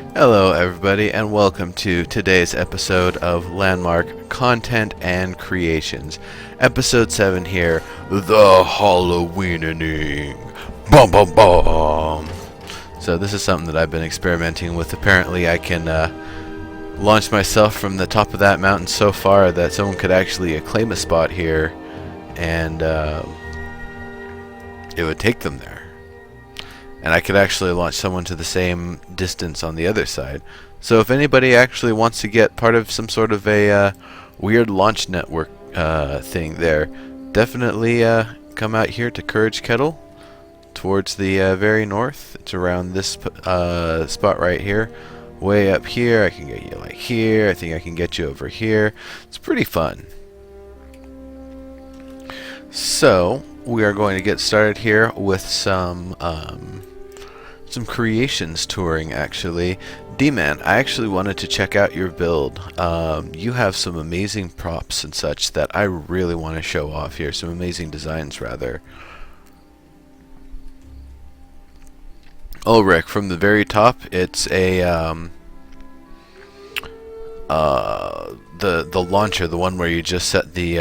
Hello, everybody, and welcome to today's episode of Landmark Content and Creations. Episode 7 here, The Halloweenening. Bum bum bum! So this is something that I've been experimenting with. Apparently I can launch myself from the top of that mountain so far that someone could actually claim a spot here, and it would take them there. And I could actually launch someone to the same distance on the other side. So if anybody actually wants to get part of some sort of a weird launch network thing there, definitely come out here to Courage Kettle towards the very north. It's around this spot right here. Way up here, I can get you like here. I think I can get you over here. It's pretty fun. So we are going to get started here with some creations touring, actually. D-Man, I actually wanted to check out your build. You have some amazing props and such that I really want to show off here. Some amazing designs, rather. Oh, Rick, from the very top, it's a the launcher, the one where you just set the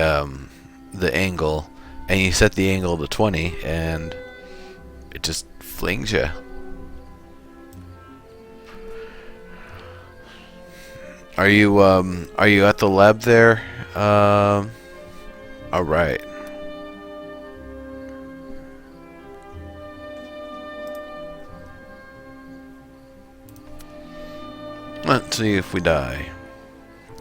angle, and you set the angle to 20, and it just flings you. Are you at the lab there? All right. Let's see if we die.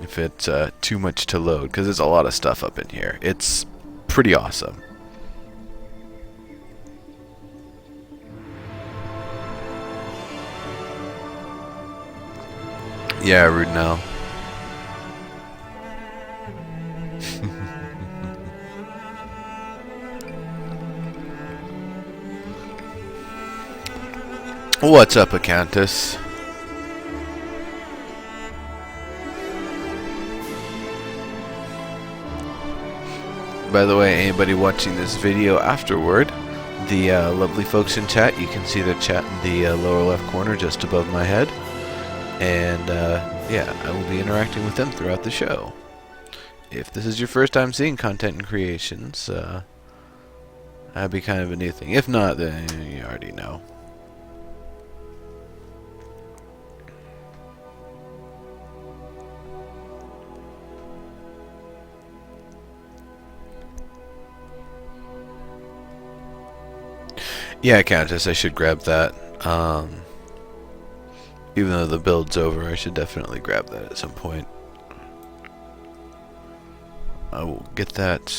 If it's too much to load, because there's a lot of stuff up in here. It's pretty awesome. Yeah, rude now. What's up, Acanthus? By the way, anybody watching this video afterward, the lovely folks in chat, you can see their chat in the lower left corner just above my head. And yeah, I will be interacting with them throughout the show. If this is your first time seeing content and creations, that'd be kind of a new thing. If not, then you already know. Yeah, Countess, I should grab that. Even though the build's over, I should definitely grab that at some point. I will get that.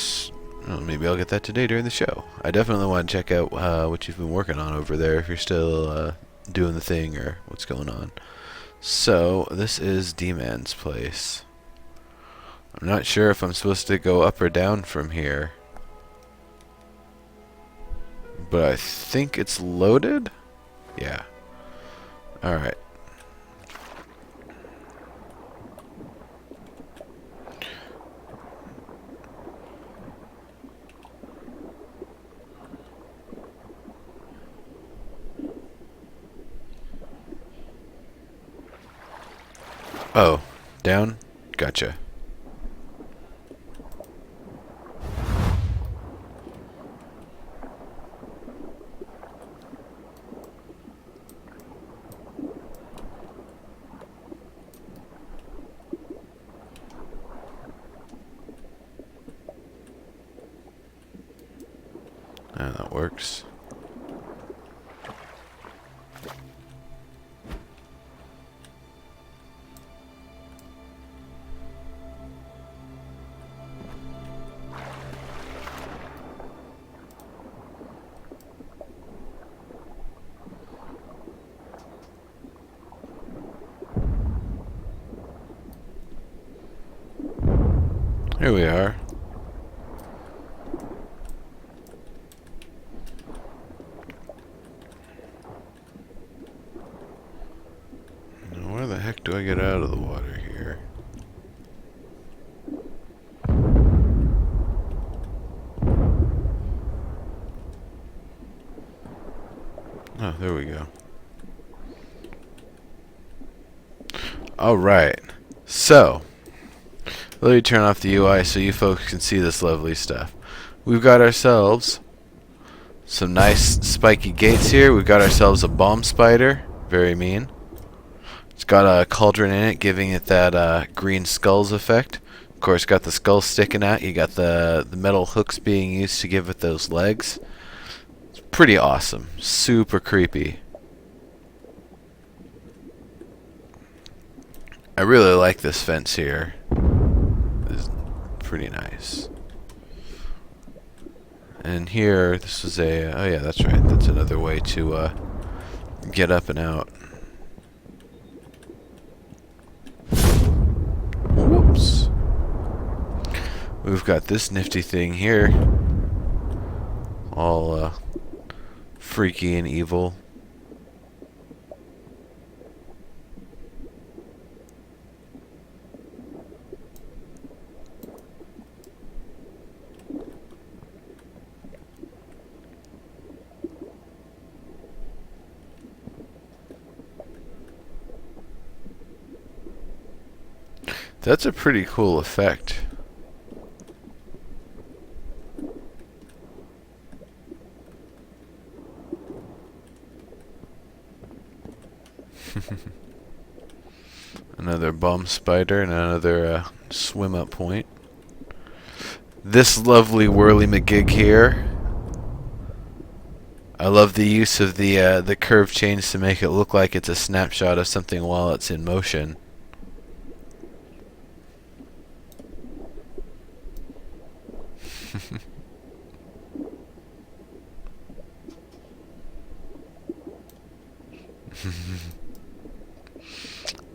Well, maybe I'll get that today during the show. I definitely want to check out what you've been working on over there, if you're still doing the thing or what's going on. So, this is D-Man's place. I'm not sure if I'm supposed to go up or down from here, but I think it's loaded? Yeah. Alright. Oh, down? Gotcha. And that works. Here we are. Now where the heck do I get out of the water here? Oh, there we go. Alright. So, let me turn off the UI so you folks can see this lovely stuff. We've got ourselves some nice spiky gates here. We've got ourselves a bomb spider. Very mean. It's got a cauldron in it, giving it that green skulls effect. Of course, got the skull sticking out. You got the metal hooks being used to give it those legs. It's pretty awesome. Super creepy. I really like this fence here. It's pretty nice. And here, this was a... oh yeah, that's right. That's another way to get up and out. Whoops. We've got this nifty thing here. All freaky and evil. That's a pretty cool effect. Another bomb spider and another swim up point. This lovely whirly McGig here. I love the use of the curved chains to make it look like it's a snapshot of something while it's in motion.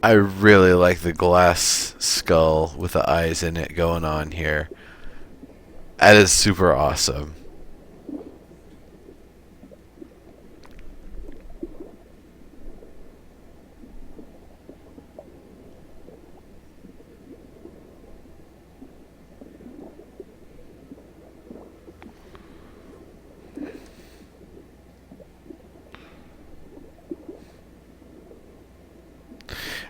I really like the glass skull with the eyes in it going on here. That is super awesome.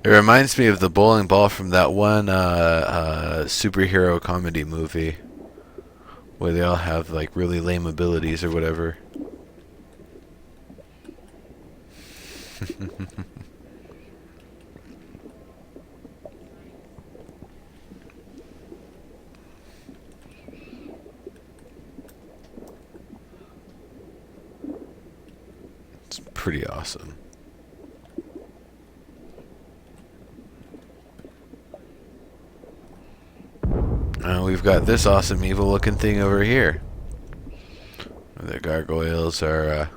It reminds me of the bowling ball from that one superhero comedy movie where they all have like really lame abilities or whatever. It's pretty awesome. We've got this awesome evil looking thing over here. The gargoyles are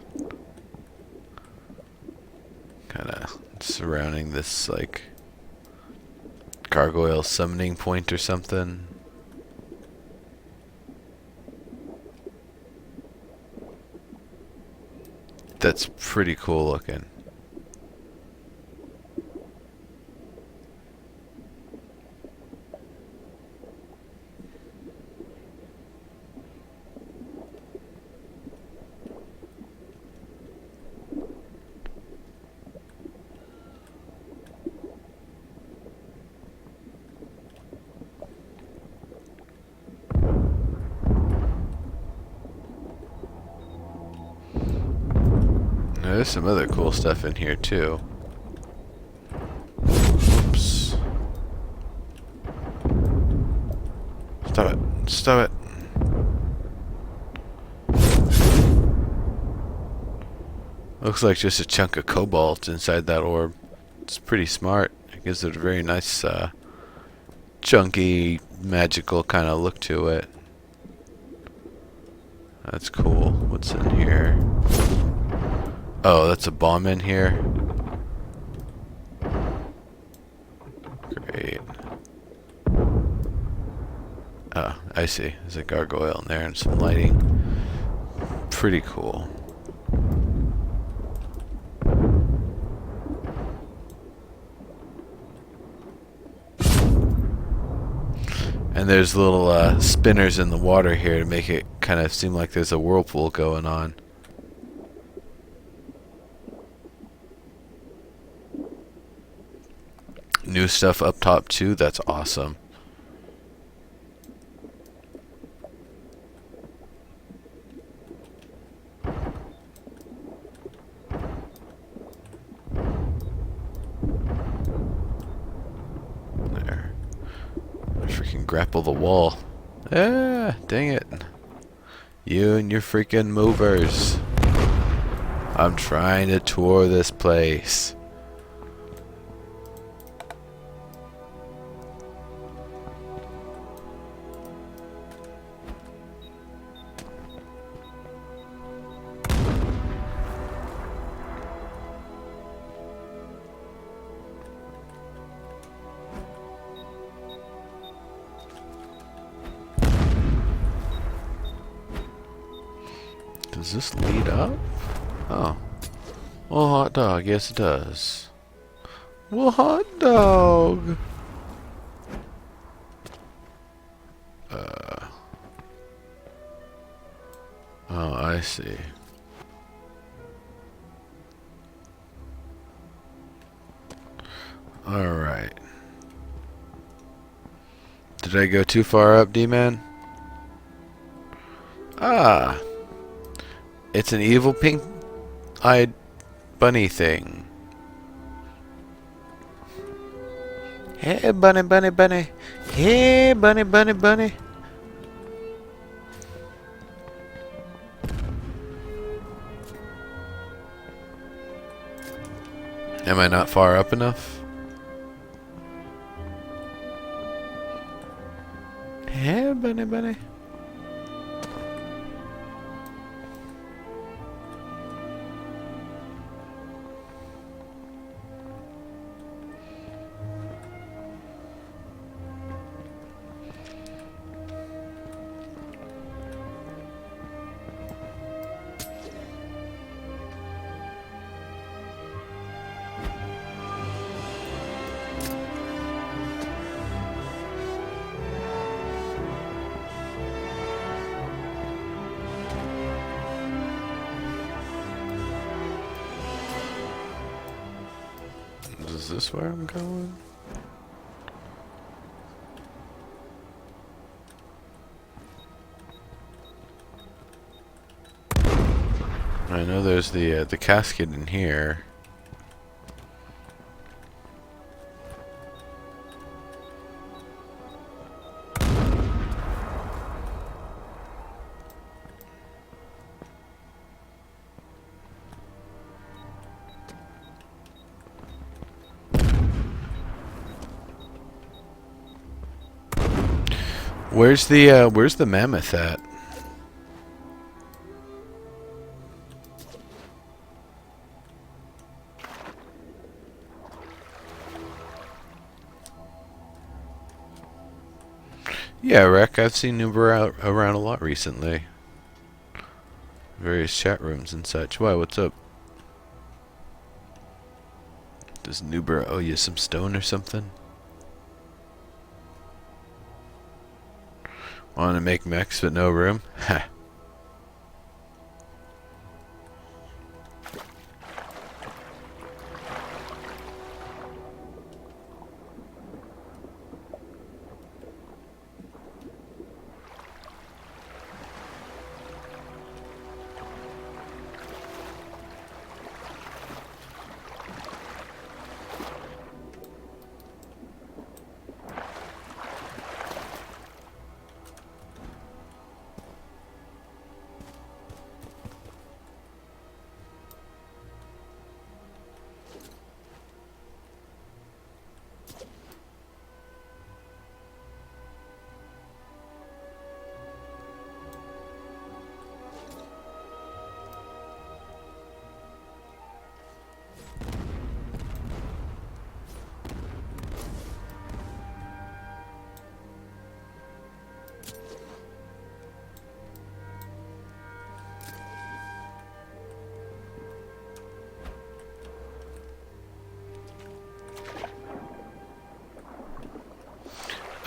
kind of surrounding this like gargoyle summoning point or something. That's pretty cool looking. There's some other cool stuff in here too. Oops. Stop it. Stop it. Looks like just a chunk of cobalt inside that orb. It's pretty smart. It gives it a very nice chunky, magical kind of look to it. That's cool. What's in here? Oh, that's a bomb in here. Great. Oh, I see. There's a gargoyle in there and some lighting. Pretty cool. And there's little spinners in the water here to make it kind of seem like there's a whirlpool going on. new stuff up top too. That's awesome. There. I freaking grapple the wall. Ah, dang it. You and your freaking movers. I'm trying to tour this place. Does this lead up? Oh. Well, hot dog. Yes, it does. Well, hot dog. Oh, I see. Alright. Did I go too far up, D-Man? Ah. It's an evil pink-eyed bunny thing. Hey, bunny, bunny, bunny. Hey, bunny, bunny, bunny. Am I not far up enough? Hey, bunny, bunny. Is this where I'm going? I know there's the casket in here. Where's the mammoth at? Yeah, Rek, I've seen Uber out around a lot recently. Various chat rooms and such. Why, what's up? Does Nuber owe you some stone or something? Want to make mechs but no room? Ha.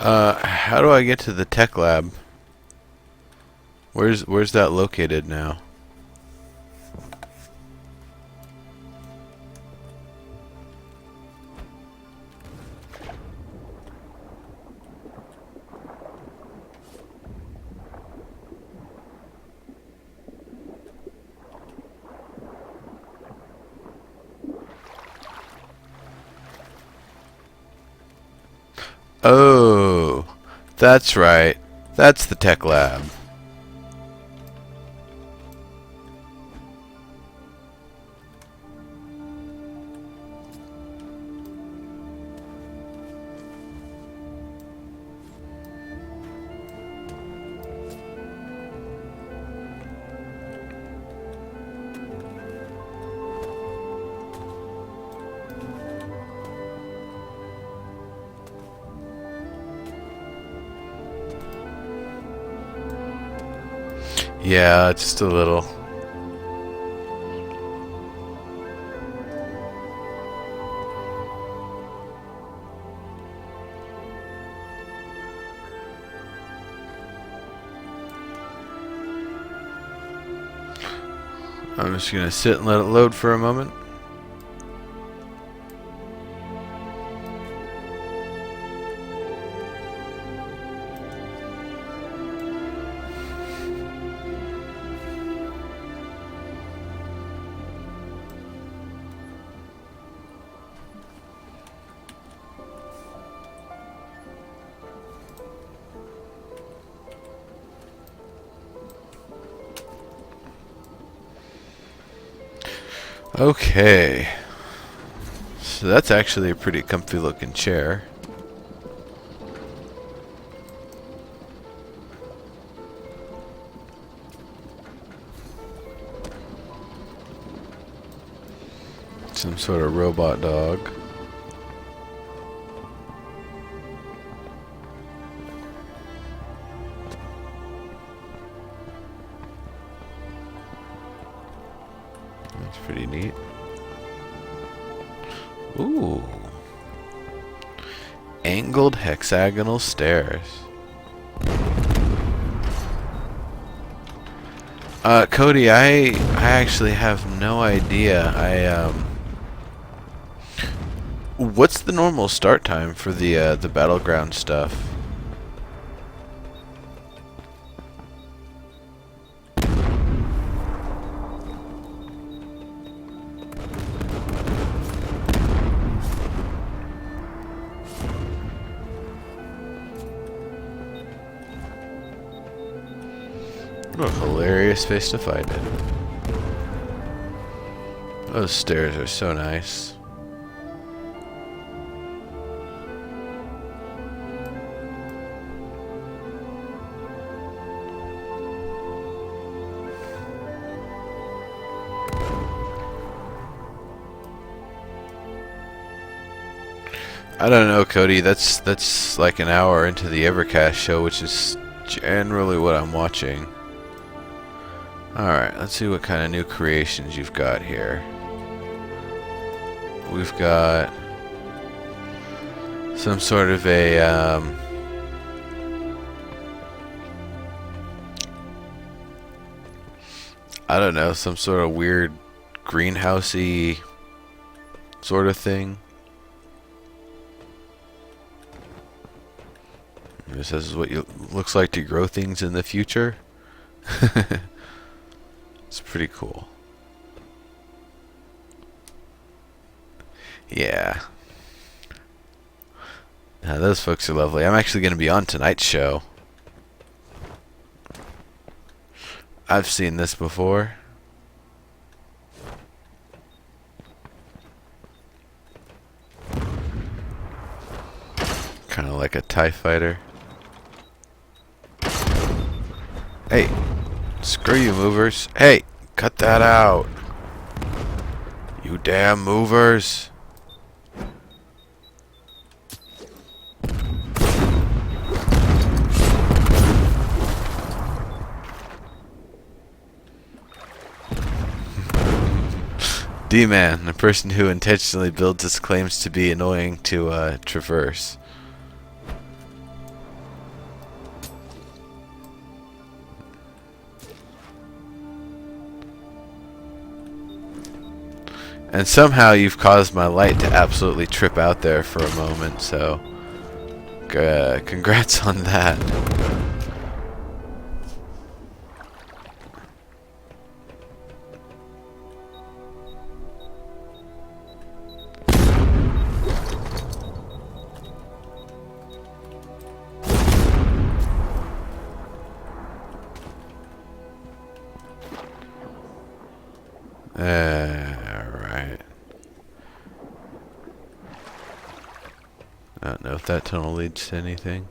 How do I get to the tech lab? Where's that located now? That's right. That's the tech lab. Yeah, just a little. I'm just gonna sit and let it load for a moment. Okay. So that's actually a pretty comfy looking chair. Some sort of robot dog. That's pretty neat. Ooh. Angled hexagonal stairs. Cody, I actually have no idea. What's the normal start time for the battleground stuff? What a hilarious face to fight in. Those stairs are so nice. I don't know, Cody. That's like an hour into the Evercast show, which is generally what I'm watching. Alright, let's see what kind of new creations you've got here. We've got some sort of a I don't know, some sort of weird greenhousey sort of thing. This is what it looks like to grow things in the future. It's pretty cool. Yeah. Now those folks are lovely. I'm actually going to be on tonight's show. I've seen this before. Kind of like a TIE fighter. Hey, screw you movers. Hey, cut that out. You damn movers. D-Man, a person who intentionally builds his claims to be annoying to traverse. And somehow you've caused my light to absolutely trip out there for a moment, so congrats on that. Right. I don't know if that tunnel leads to anything.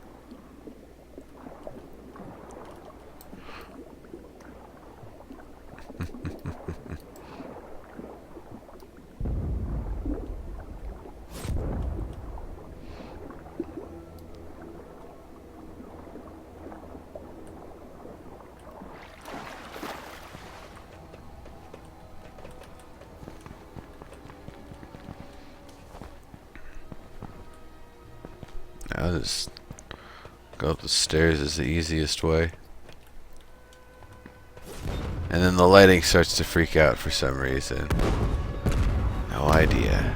I'll just go up the stairs is the easiest way. And then the lighting starts to freak out for some reason. No idea.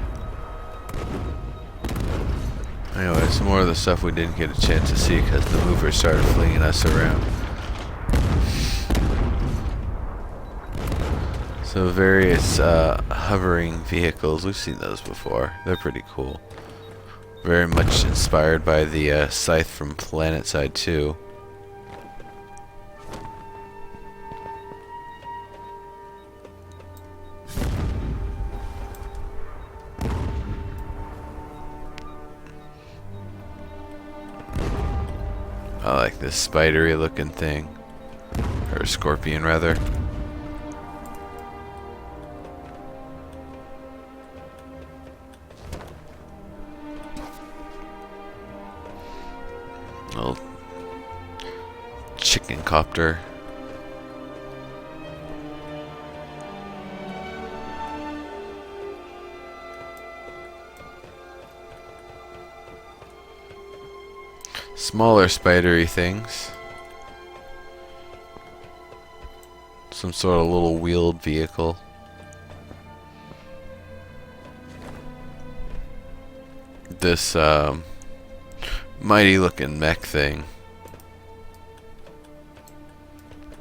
Anyway, some more of the stuff we didn't get a chance to see because the movers started flinging us around. So various hovering vehicles, we've seen those before. They're pretty cool. Very much inspired by the scythe from PlanetSide 2. I like this spidery looking thing. Or scorpion rather. Little chicken copter. Smaller spidery things. Some sort of little wheeled vehicle. This mighty looking mech thing.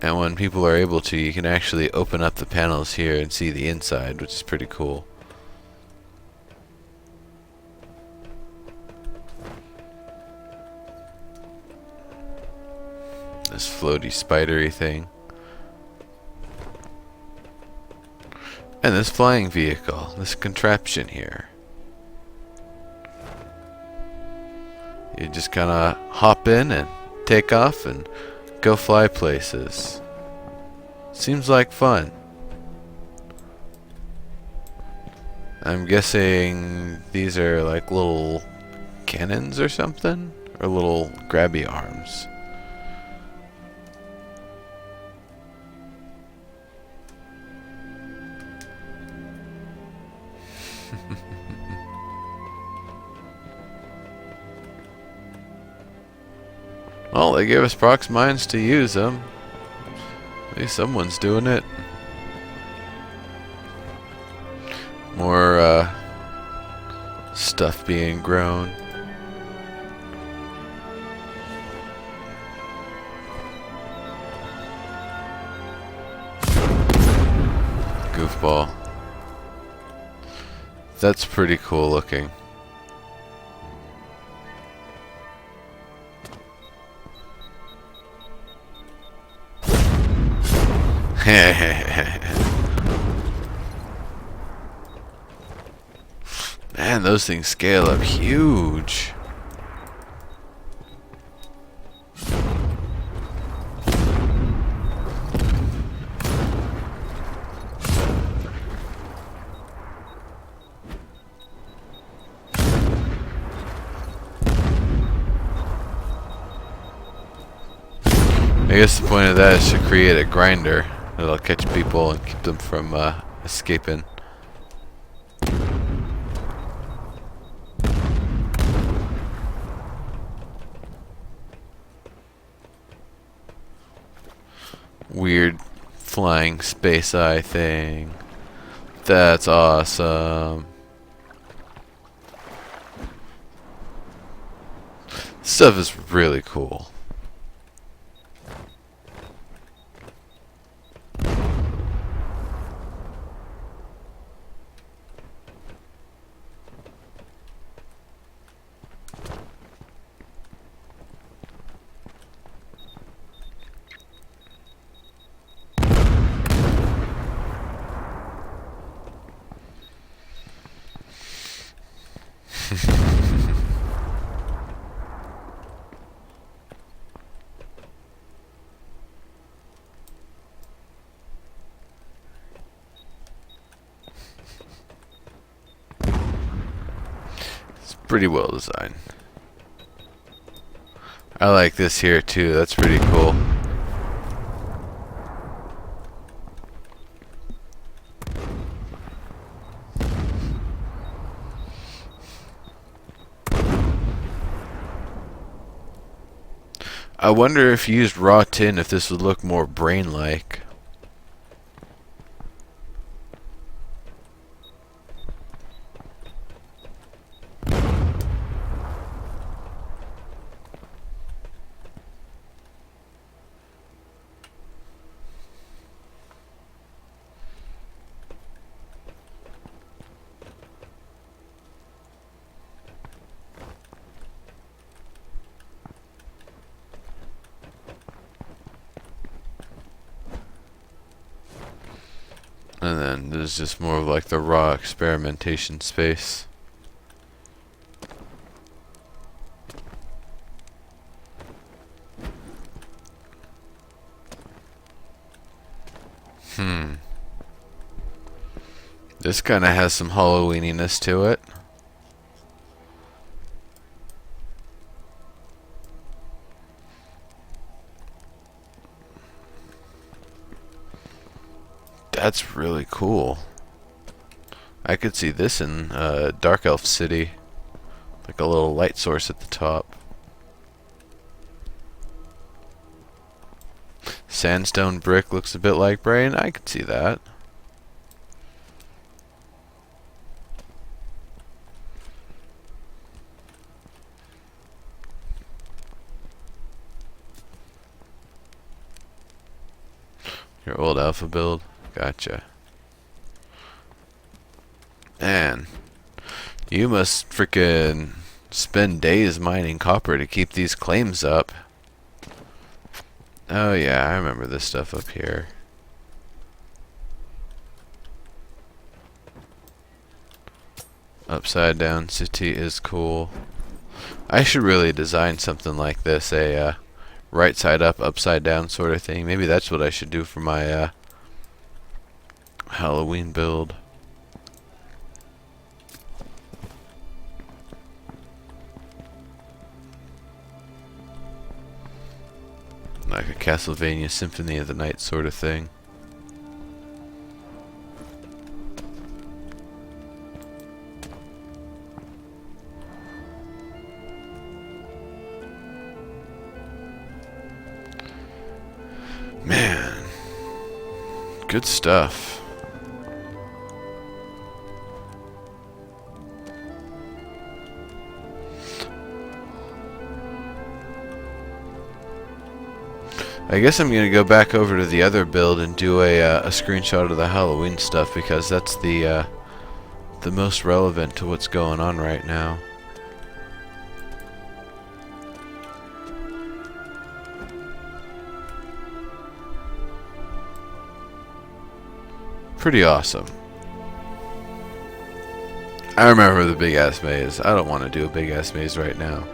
And when people are able to, you can actually open up the panels here and see the inside, which is pretty cool. This floaty spidery thing. And this flying vehicle, this contraption here. You just kind of hop in and take off and go fly places. Seems like fun. I'm guessing these are like little cannons or something? Or little grabby arms. Well, they gave us prox mines to use them. At least someone's doing it. More stuff being grown. Goofball. That's pretty cool looking. Man, those things scale up huge. I guess the point of that is to create a grinder that'll catch people and keep them from escaping. Weird flying space eye thing. That's awesome. Stuff is really cool. It's pretty well designed. I like this here too. That's pretty cool. I wonder if you used raw tin if this would look more brain-like. And then there's just more of like the raw experimentation space. This kind of has some Halloweeniness to it. That's really cool. I could see this in Dark Elf City. Like a little light source at the top. Sandstone brick looks a bit like brain. I could see that. Your old alpha build. Gotcha. Man, you must frickin' spend days mining copper to keep these claims up. Oh yeah, I remember this stuff up here. Upside down city is cool. I should really design something like this, a right side up, upside down sort of thing. Maybe that's what I should do for my Halloween build. Like a Castlevania Symphony of the Night sort of thing. Man, good stuff. I guess I'm gonna go back over to the other build and do a screenshot of the Halloween stuff because that's the most relevant to what's going on right now. Pretty awesome. I remember the big ass maze. I don't want to do a big ass maze right now.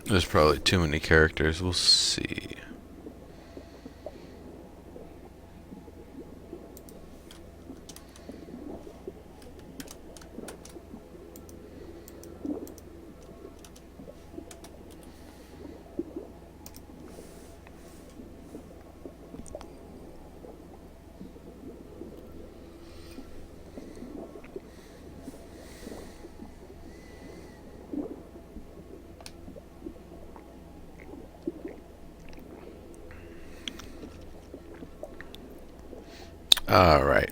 There's probably too many characters. We'll see. All right.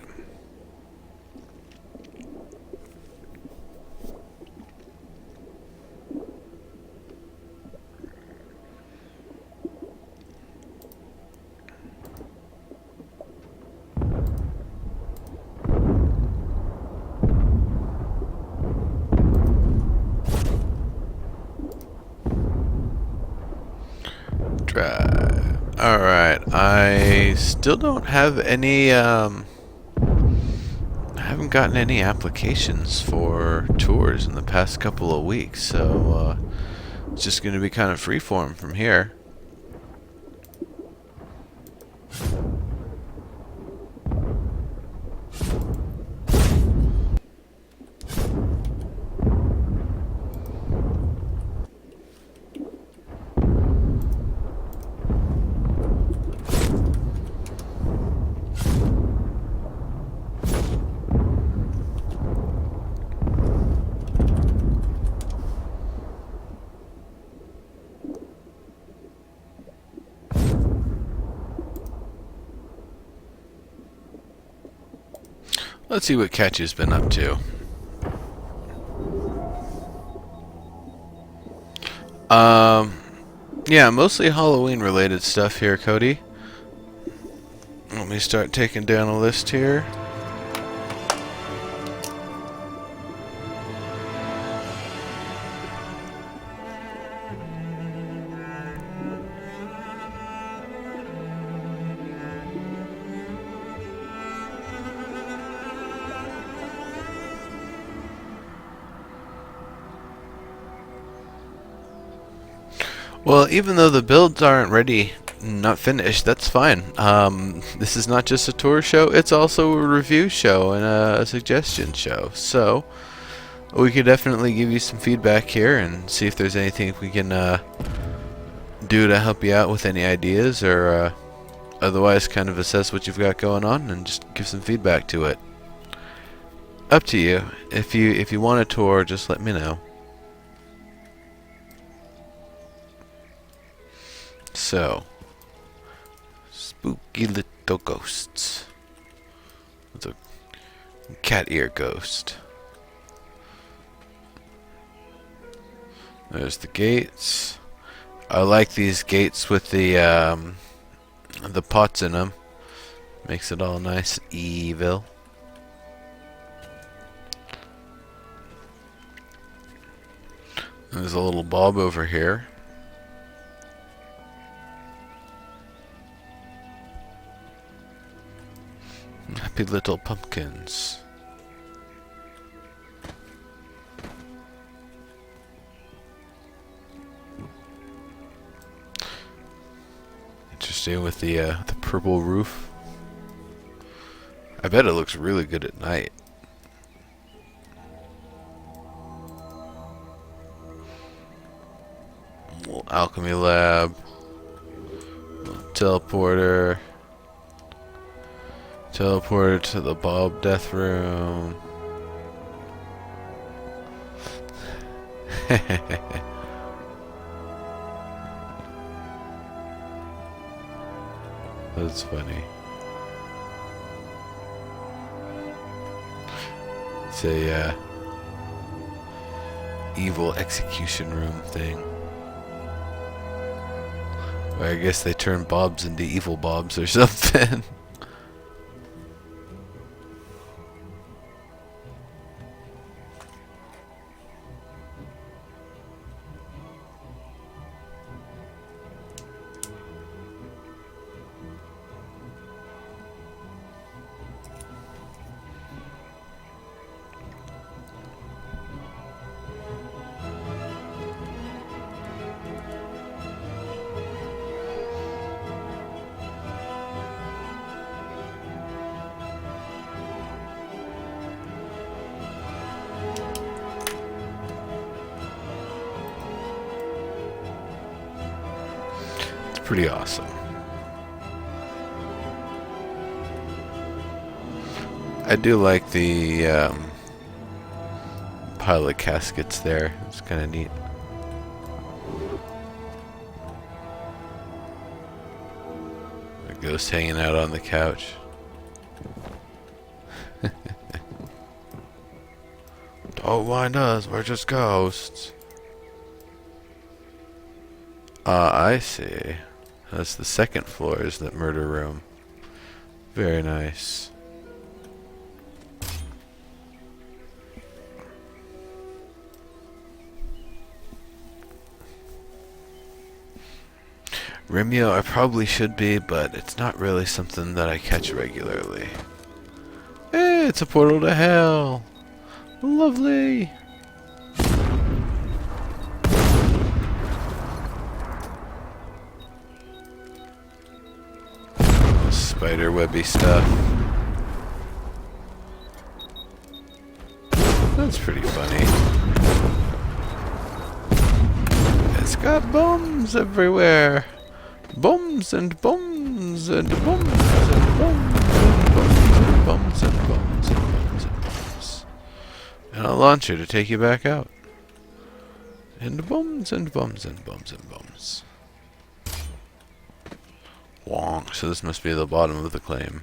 Drive. All right. I still don't have any. I haven't gotten any applications for tours in the past couple of weeks, so it's just going to be kind of freeform from here. Let's see what Catchy's been up to. Yeah, mostly Halloween related stuff here, Cody. Let me start taking down a list here. Well, even though the builds aren't ready, not finished, that's fine. This is not just a tour show, it's also a review show and a suggestion show. So, we could definitely give you some feedback here and see if there's anything we can do to help you out with any ideas, or otherwise kind of assess what you've got going on and just give some feedback to it. Up to you. If you want a tour, just let me know. So, spooky little ghosts. It's a cat ear ghost. There's the gates. I like these gates with the pots in them. Makes it all nice, evil. There's a little bulb over here. Happy little pumpkins. Interesting with the purple roof. I bet it looks really good at night. Little alchemy lab. Little teleporter. Teleporter to the Bob Death Room. That's funny. It's a evil execution room thing. Or I guess they turn Bobs into evil Bobs or something. pretty awesome. I do like the pile of caskets there. It's kind of neat. A ghost hanging out on the couch. Don't mind us, we're just ghosts. I see. That's the second floor, is that murder room. Very nice. Rimio, I probably should be, but it's not really something that I catch regularly. Hey, it's a portal to hell! Lovely! Spider webby stuff. That's pretty funny. It's got bombs everywhere! Bombs and bombs and bombs and bombs and bombs and bombs and bombs and bombs and bombs. And a launcher to take you back out. And bombs and bombs and bombs and bombs. Wong. So this must be the bottom of the claim.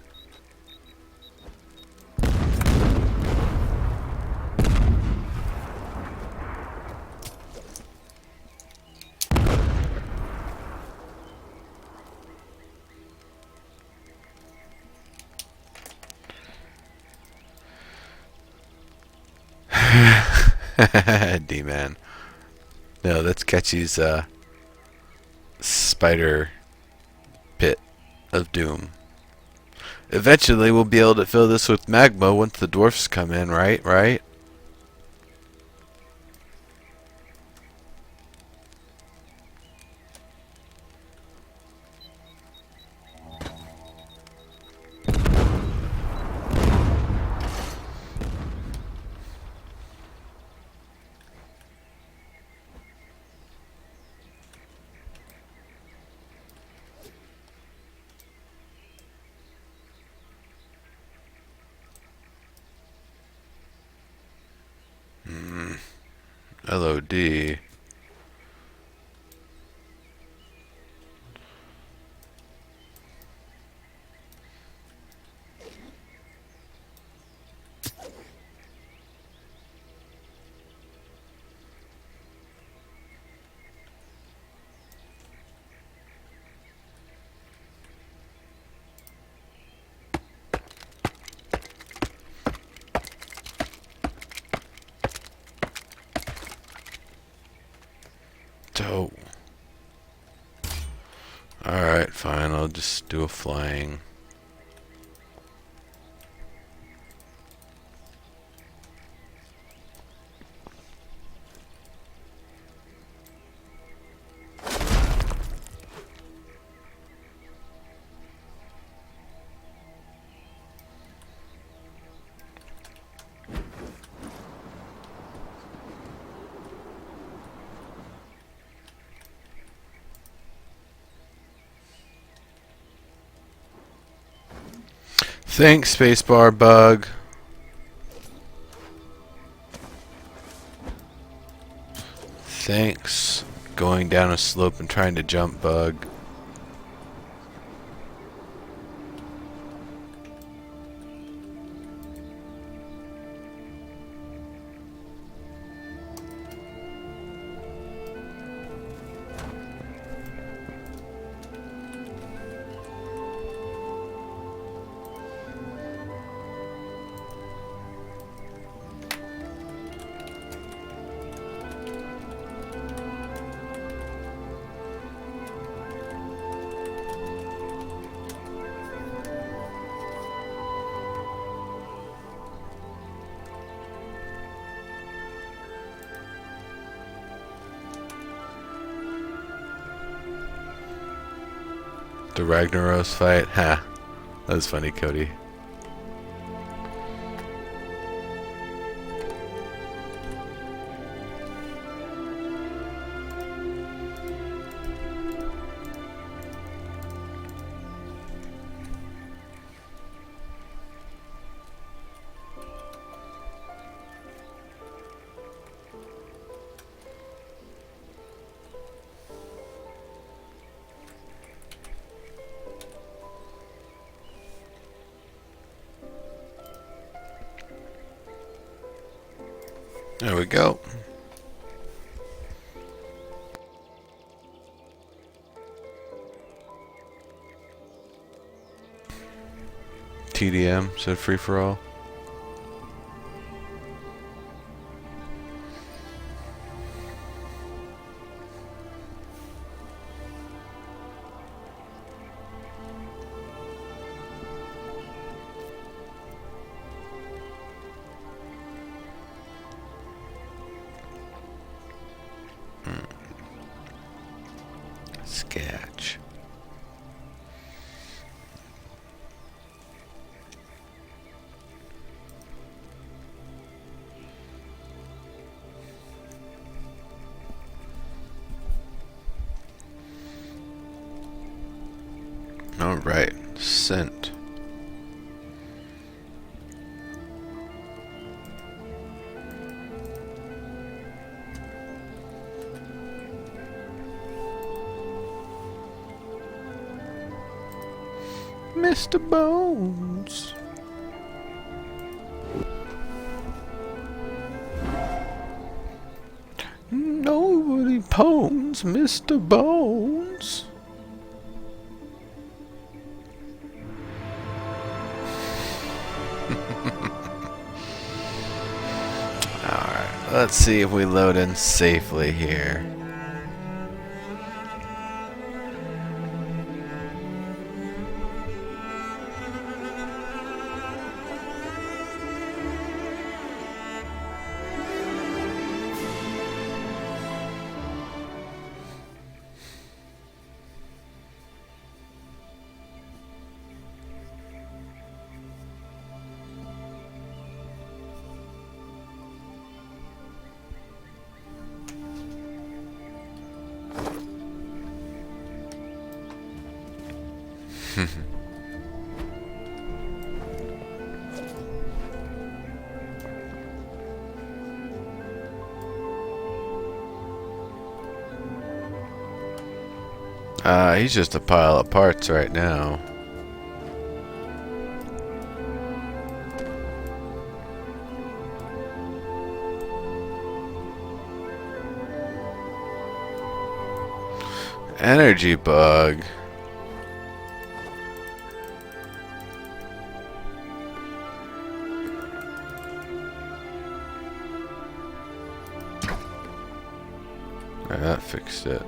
D-Man. No, that's Ketchy's spider pit of doom. Eventually we'll be able to fill this with magma once the dwarfs come in, right? Right? LOD. Dope. Alright, fine. I'll just do a flying. Thanks, spacebar bug. Thanks, going down a slope and trying to jump bug. The Ragnaros fight? Ha. That was funny, Cody. There we go. TDM, said free for all. Sketch. All right, sent. Mr. Bones. Nobody pawns Mr. Bones. Alright, let's see if we load in safely here. He's just a pile of parts right now. Energy bug. That fixed it.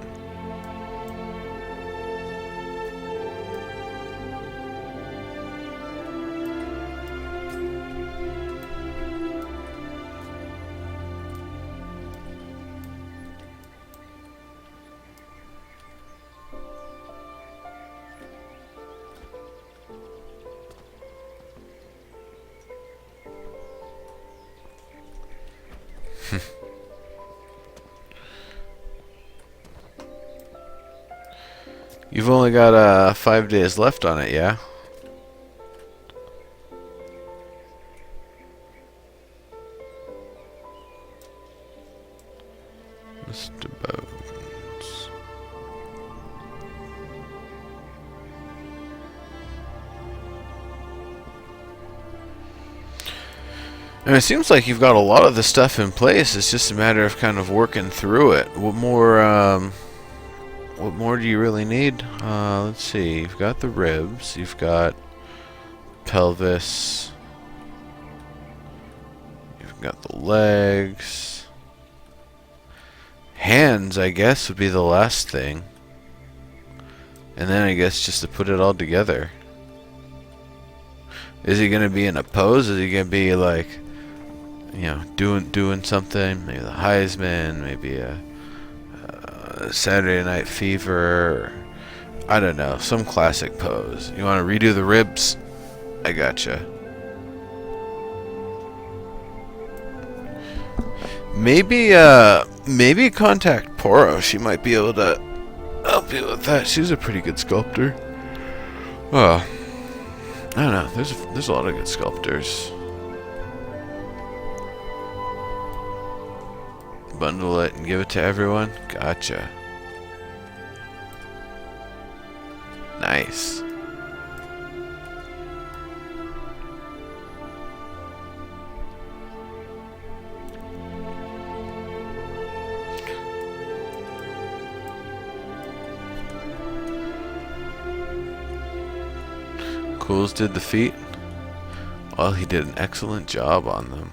You've only got 5 days left on it, yeah? Mr. Bones. And it seems like you've got a lot of the stuff in place. It's just a matter of kind of working through it. What more do you really need? Let's see. You've got the ribs. You've got pelvis. You've got the legs. Hands, I guess, would be the last thing. And then I guess just to put it all together. Is he gonna be in a pose? Is he gonna be like, you know, doing something? Maybe the Heisman, maybe a Saturday Night Fever, or, I don't know, some classic pose. You want to redo the ribs? I gotcha. Maybe contact Poro. She might be able to help you with that. She's a pretty good sculptor. Well, I don't know. There's a lot of good sculptors. Bundle it and give it to everyone. Gotcha. Nice. Cools did the feat. Well, he did an excellent job on them.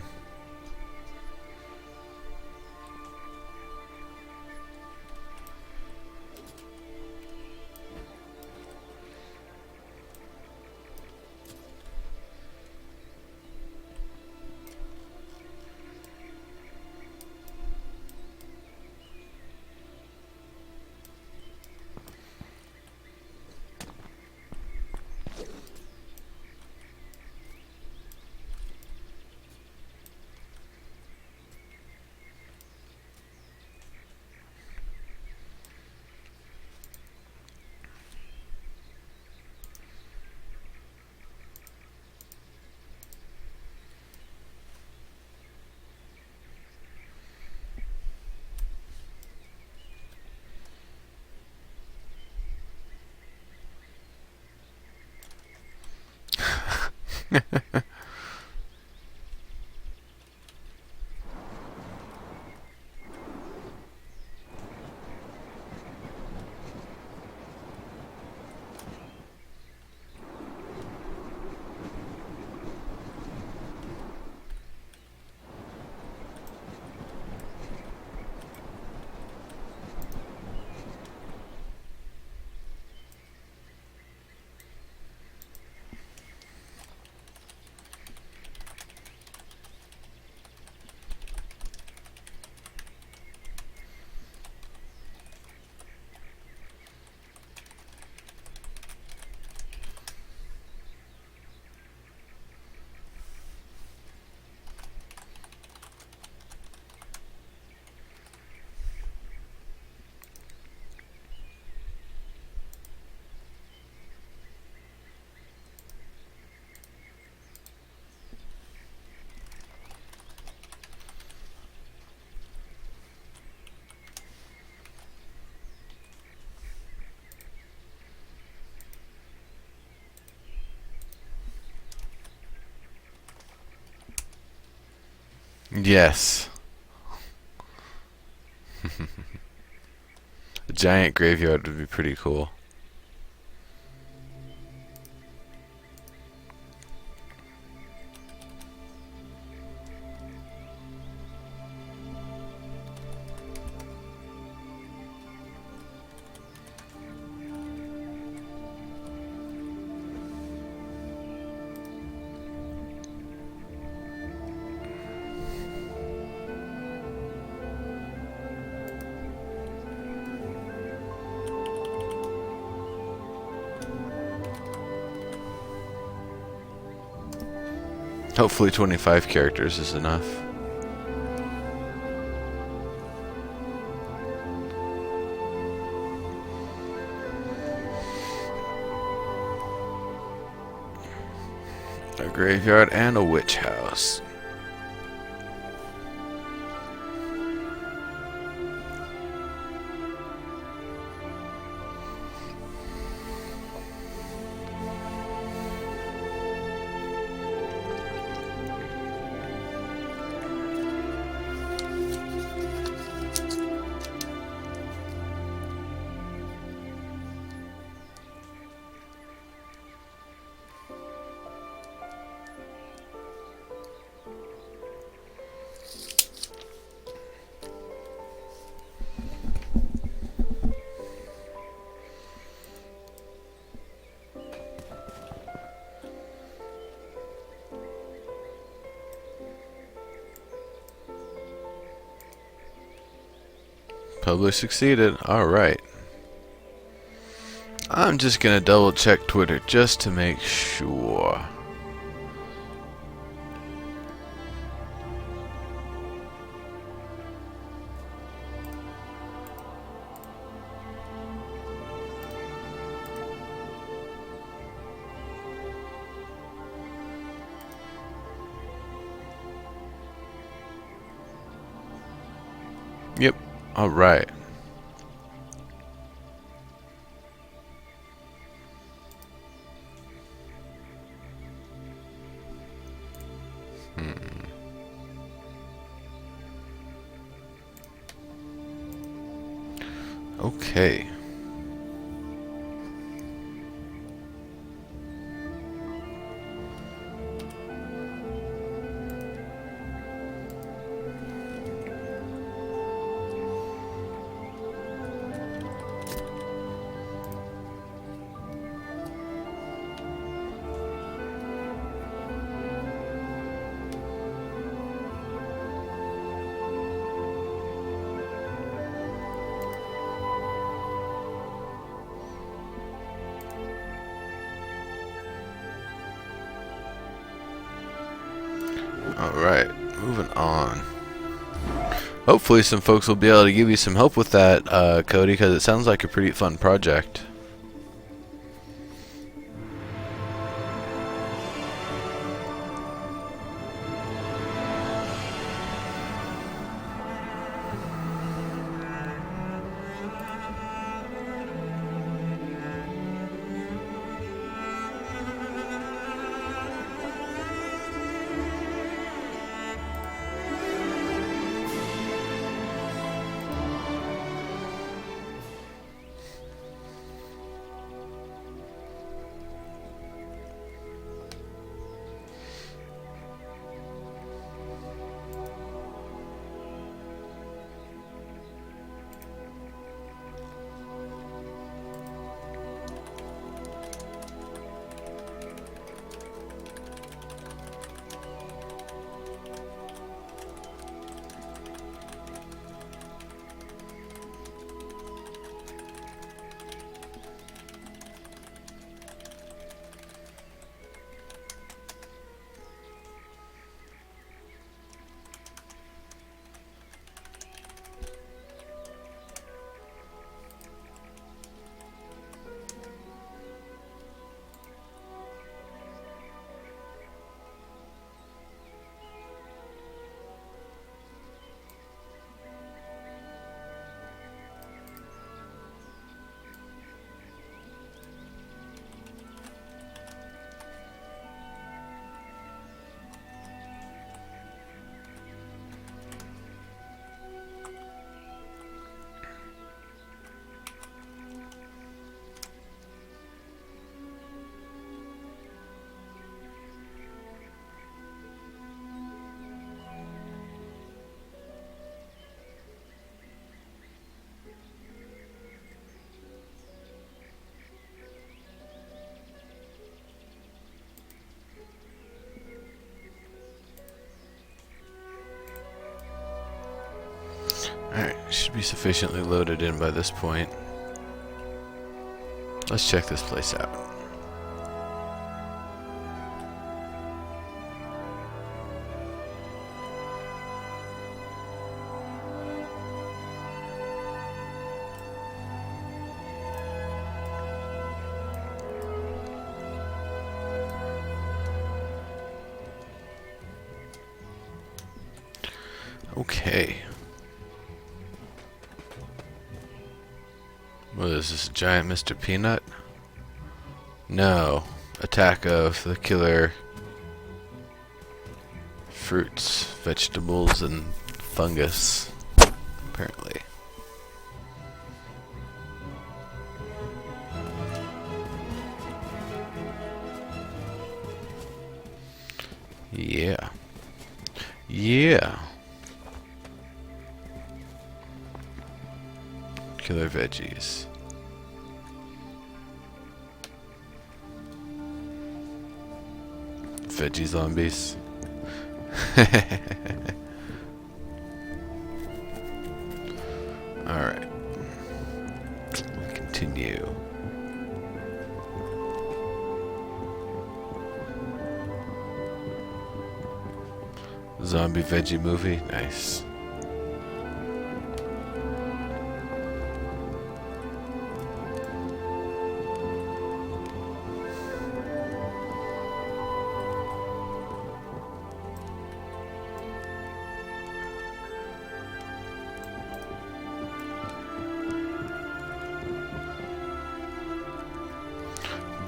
Yes. A giant graveyard would be pretty cool. Hopefully 25 characters is enough. A graveyard and a witch house. Publish succeeded. Alright. I'm just gonna double check Twitter just to make sure. Yep. Alright. Okay. Alright, moving on. Hopefully some folks will be able to give you some help with that, Cody, because it sounds like a pretty fun project. Alright, should be sufficiently loaded in by this point. Let's check this place out. Okay. What is this, a giant Mr. Peanut? No. Attack of the killer fruits, vegetables, and fungus, apparently. Yeah. Yeah. Killer veggies. Veggie zombies. Alright. We'll continue. Zombie veggie movie. Nice.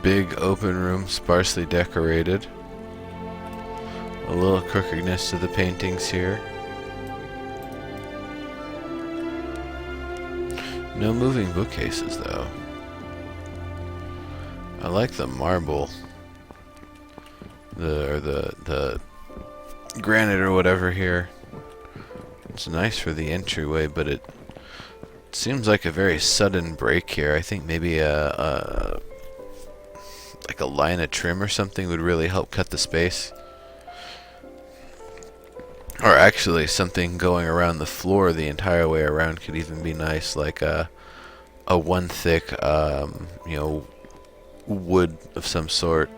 Big open room, sparsely decorated. A little crookedness to the paintings here. No moving bookcases though. I like the marble. The granite or whatever here. It's nice for the entryway, but it seems like a very sudden break here. I think maybe like a line of trim or something would really help cut the space. Or actually something going around the floor the entire way around could even be nice, like a one thick you know, wood of some sort,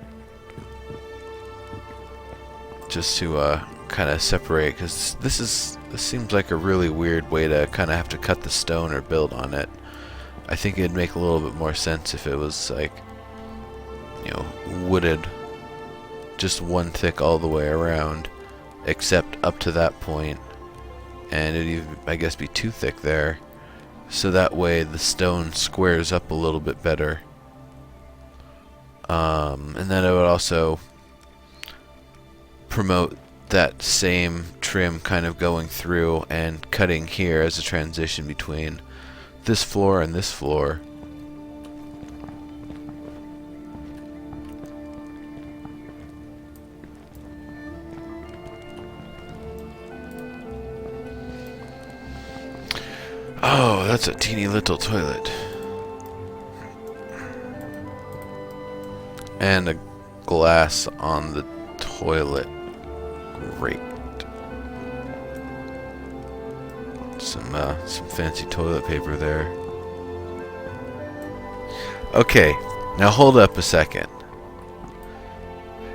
just to kind of separate, because this seems like a really weird way to kind of have to cut the stone or build on it. I think it'd make a little bit more sense if it was like, you know, wooded, just one thick all the way around, except up to that point, and it'd even, I guess, be too thick there, so that way the stone squares up a little bit better. And then it would also promote that same trim kind of going through and cutting here as a transition between this floor and this floor. Oh, that's a teeny little toilet. And a glass on the toilet. Great. Some fancy toilet paper there. Okay, now hold up a second.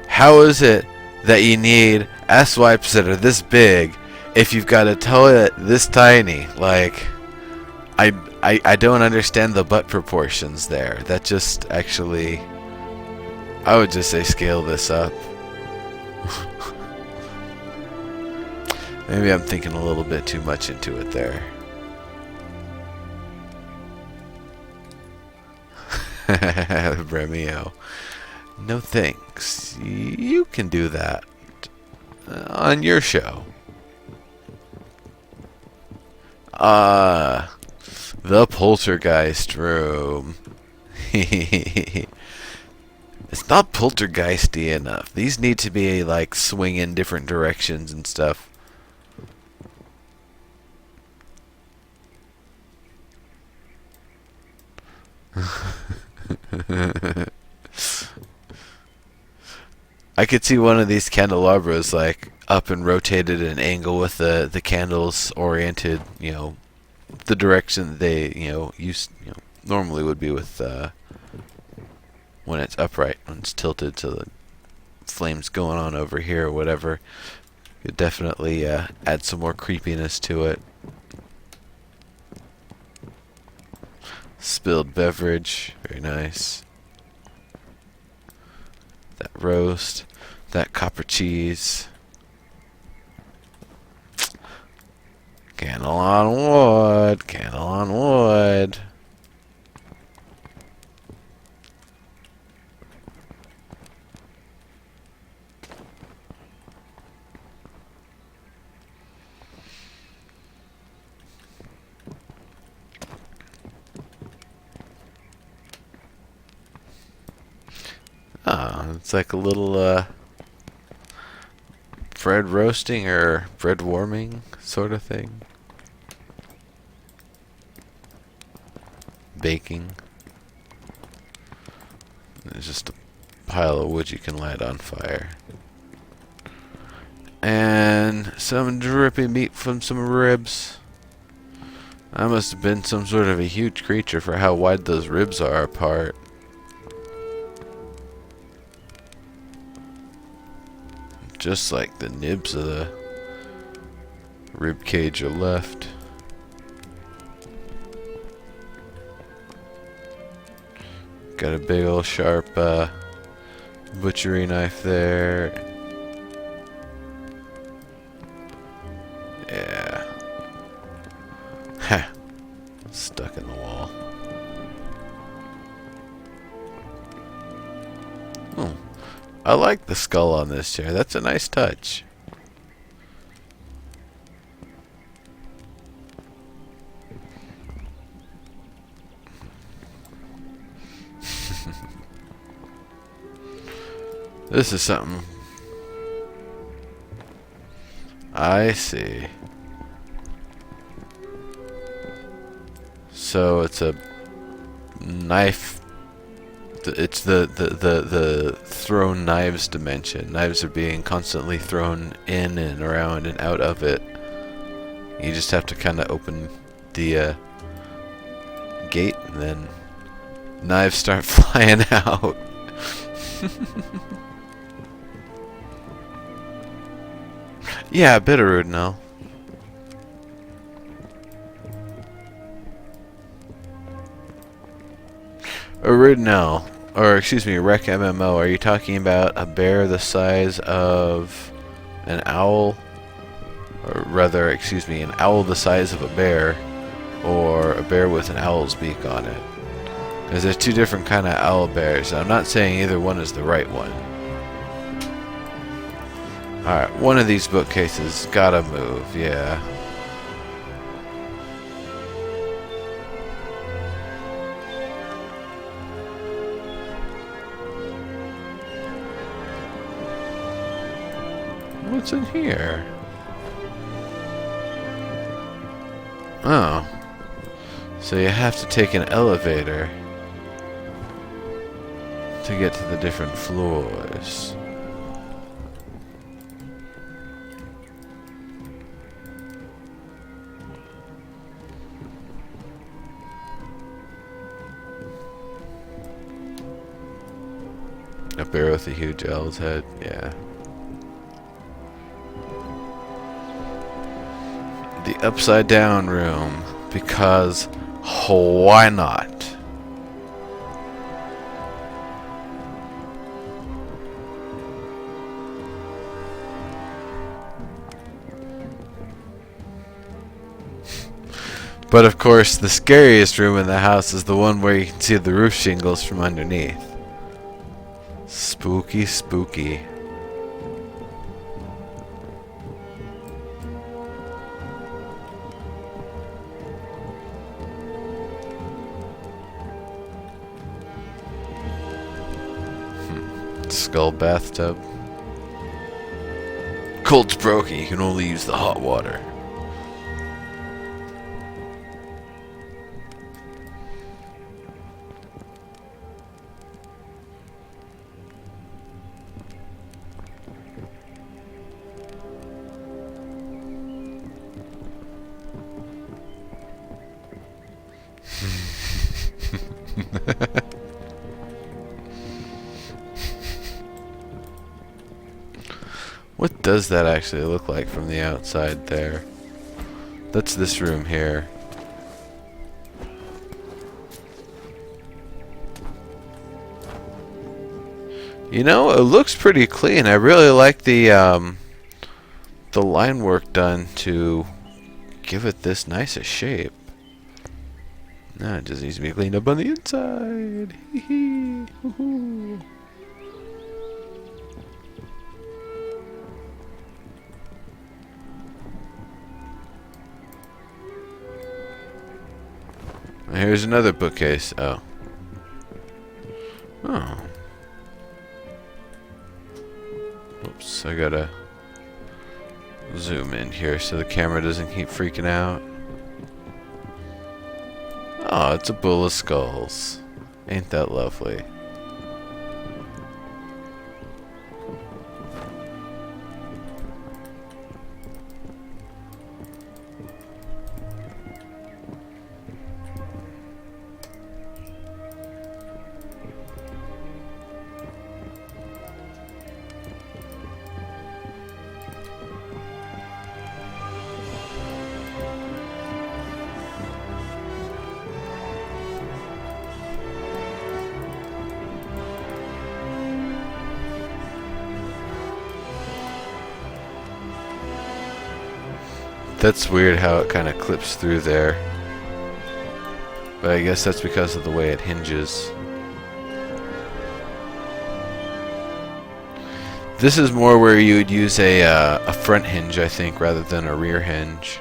How is it that you need ass wipes that are this big if you've got a toilet this tiny? Like, I don't understand the butt proportions there. That just actually, I would just say scale this up. Maybe I'm thinking a little bit too much into it there. Bremio. No thanks. You can do that on your show. The poltergeist room. It's not poltergeisty enough. These need to be like swing in different directions and stuff. I could see one of these candelabras like up and rotated at an angle with the candles oriented, you know, the direction that they, normally would be with when it's upright, when it's tilted, so the flames going on over here or whatever. Could definitely add some more creepiness to it. Spilled beverage, very nice. That roast, that copper cheese. Candle on wood, candle on wood. Ah, it's like a little bread roasting or bread warming sort of thing. Baking. There's just a pile of wood you can light on fire. And some drippy meat from some ribs. That must have been some sort of a huge creature for how wide those ribs are apart. Just like the nibs of the rib cage are left. Got a big old sharp butchery knife there. Yeah. Ha! Stuck in the wall. Oh. I like the skull on this chair. That's a nice touch. This is something. I see. So it's a knife. It's the thrown knives dimension. Knives are being constantly thrown in and around and out of it. You just have to kind of open the gate, and then knives start flying out. Yeah, Bitterroot, no. Original, or excuse me, Rec MMO. Are you talking about a bear the size of an owl? Or rather, excuse me, an owl the size of a bear, or a bear with an owl's beak on it? Because there's two different kind of owl bears. I'm not saying either one is the right one. Alright, one of these bookcases gotta move, yeah. What's in here? Oh. So you have to take an elevator to get to the different floors. A bear with a huge owl's head, yeah. The upside down room, because why not? But of course, the scariest room in the house is the one where you can see the roof shingles from underneath. Spooky, spooky. Skull bathtub. Cold's broken, you can only use the hot water. What does that actually look like from the outside there? That's this room here. You know, it looks pretty clean. I really like the line work done to give it this nice a shape. Now it just needs to be cleaned up on the inside. Hee hee. Hoo-hoo. Here's another bookcase. Oh. Oh. Oops, I gotta zoom in here so the camera doesn't keep freaking out. Oh, it's a bowl of skulls. Ain't that lovely? That's weird how it kind of clips through there. But I guess that's because of the way it hinges. This is more where you would use a front hinge, I think, rather than a rear hinge.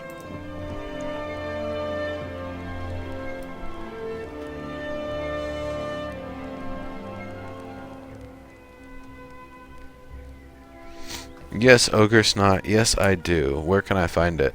Yes, Ogre Snot. Yes, I do. Where can I find it?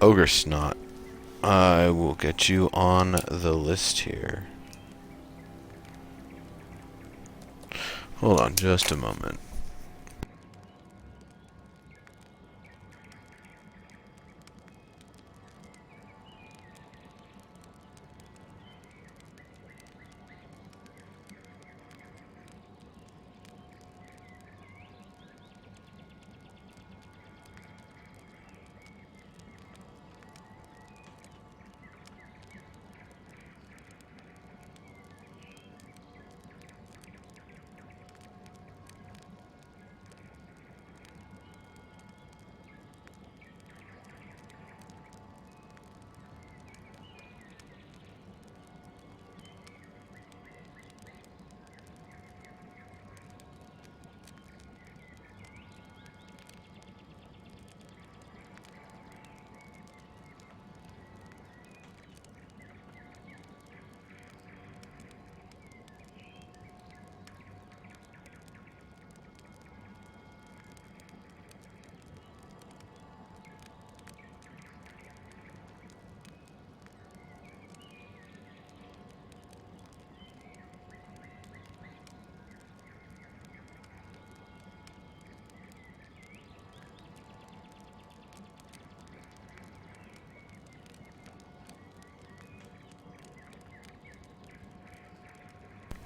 Ogre Snot. I will get you on the list here. Hold on just a moment.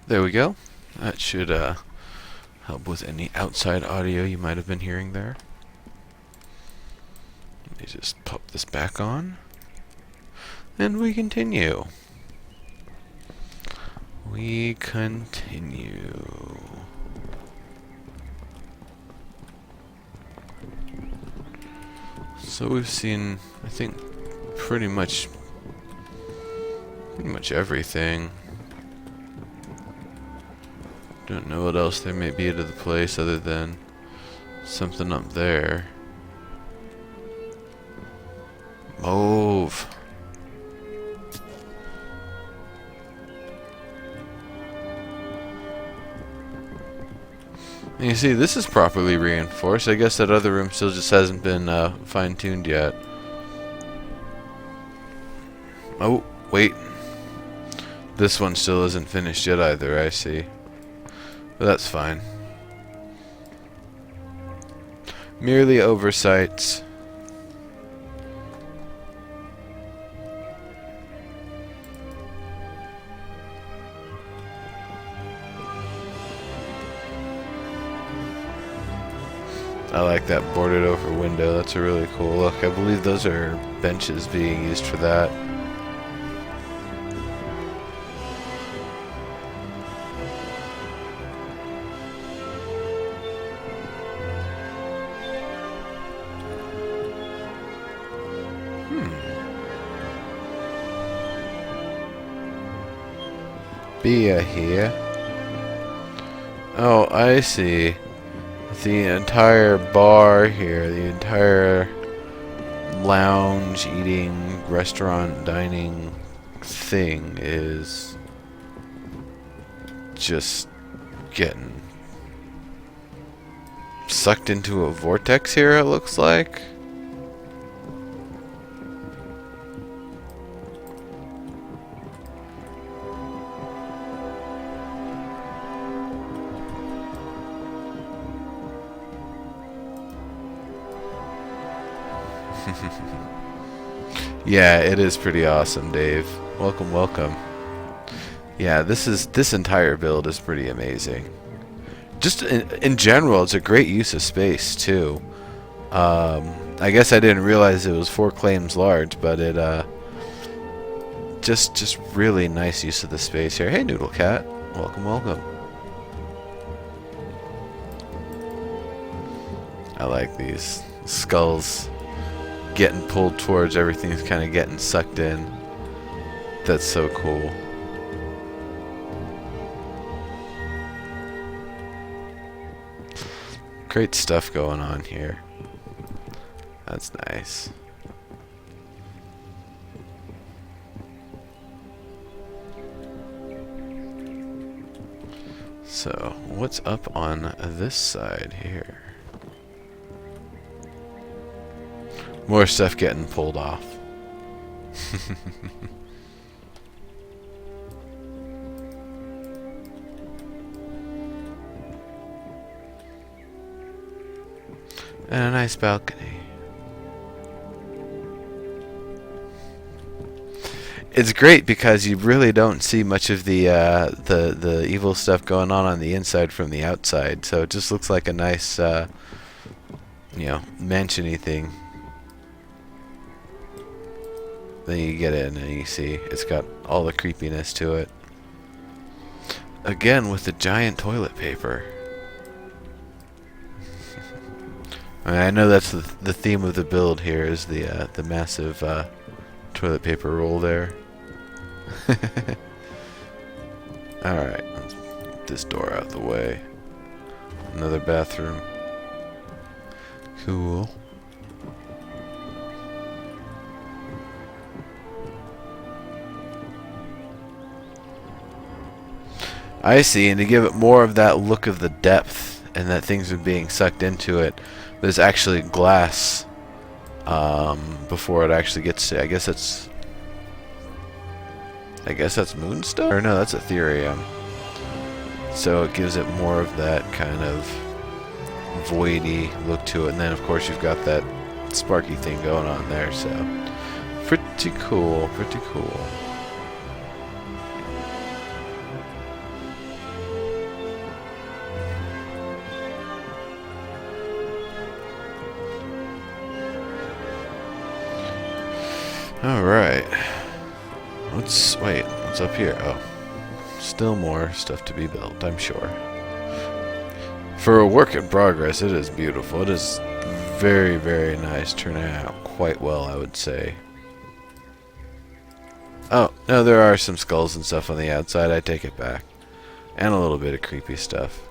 There we go. That should help with any outside audio you might have been hearing there. Let me just pop this back on. And we continue. We continue. So we've seen, I think, pretty much everything. Don't know what else there may be to the place other than something up there. Mauve. And you see, this is properly reinforced. I guess that other room still just hasn't been fine-tuned yet. Oh, wait. This one still isn't finished yet either, I see. But that's fine. Merely oversights. I like that boarded over window. That's a really cool look. I believe those are benches being used for that. Beer here. Oh, I see. The entire bar here, the entire lounge, eating, restaurant, dining thing is just getting sucked into a vortex here, it looks like. Yeah, it is pretty awesome, Dave. Welcome, welcome. Yeah, this entire build is pretty amazing. Just in general, it's a great use of space too. I guess I didn't realize it was 4 claims large, but it just really nice use of the space here. Hey, Noodle Cat, welcome, welcome. I like these skulls getting pulled towards everything's kind of getting sucked in. That's so cool. Great stuff going on here. That's nice. So, what's up on this side here? More stuff getting pulled off. And a nice balcony. It's great because you really don't see much of the evil stuff going on the inside from the outside, so it just looks like a nice you know, mansion-y thing. Then you get in and you see it's got all the creepiness to it. Again with the giant toilet paper. I know that's the theme of the build here is the massive toilet paper roll there. Alright, let's get this door out the way. Another bathroom. Cool. I see, and to give it more of that look of the depth and that things are being sucked into it, there's actually glass before it actually gets to. I guess that's moonstone? Or no, that's Ethereum. So it gives it more of that kind of voidy look to it. And then of course you've got that sparky thing going on there, so pretty cool, pretty cool. Alright. What's up here? Oh. Still more stuff to be built, I'm sure. For a work in progress, it is beautiful. It is very, very nice. Turning out quite well, I would say. Oh, no, there are some skulls and stuff on the outside. I take it back. And a little bit of creepy stuff.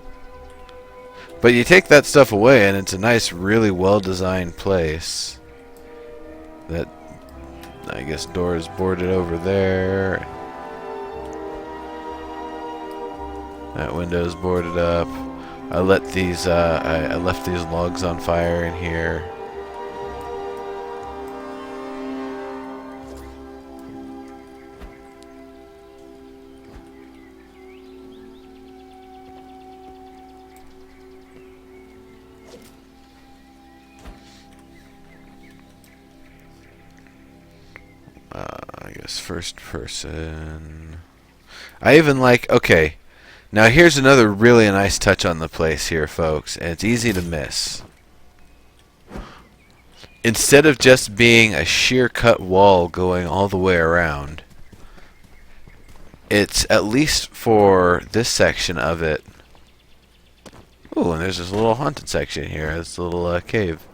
But you take that stuff away, and it's a nice, really well-designed place. That, I guess, door is boarded over there. That window's boarded up. I left these logs on fire in here. I guess first person. I even like, okay. Now here's another really nice touch on the place here, folks, and it's easy to miss. Instead of just being a sheer cut wall going all the way around, it's, at least for this section of it. Ooh, and there's this little haunted section here, this little cave.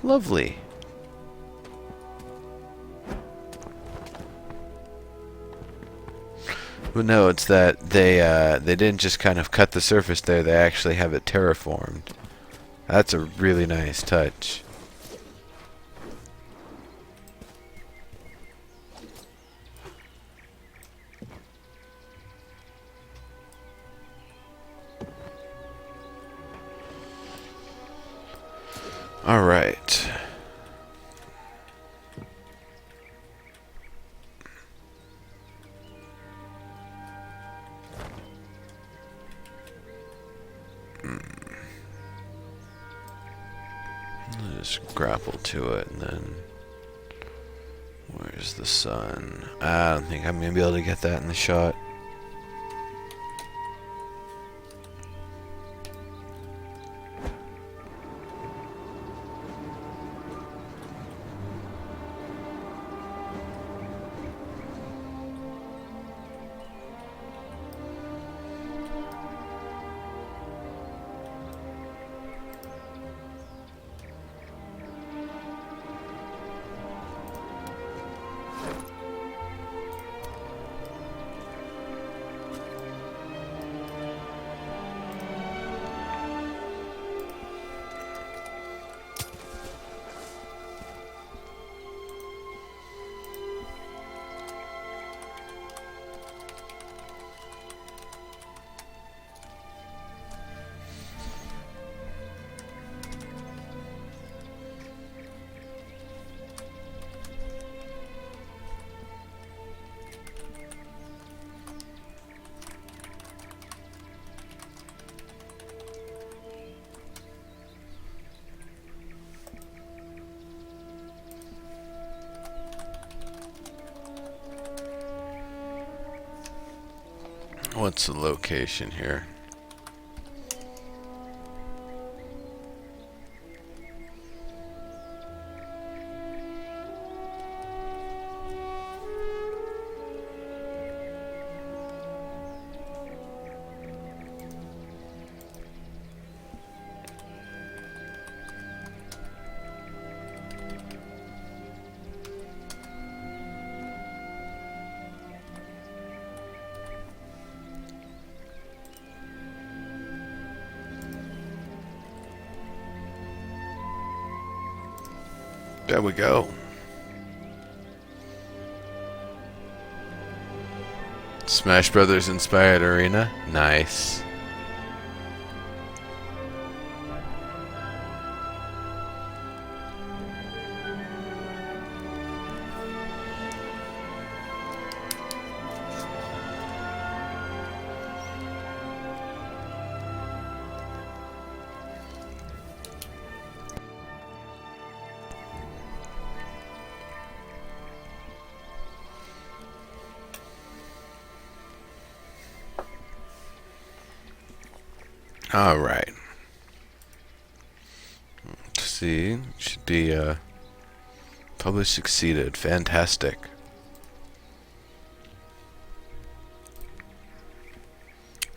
Lovely. Well, no, it's that they didn't just kind of cut the surface there, they actually have it terraformed. That's a really nice touch. All right. Just grapple to it, and then where's the sun? I don't think I'm gonna be able to get that in the shot. What's the location here? There we go. Smash Brothers inspired arena. Nice. All right. Let's see, should be publish succeeded. Fantastic.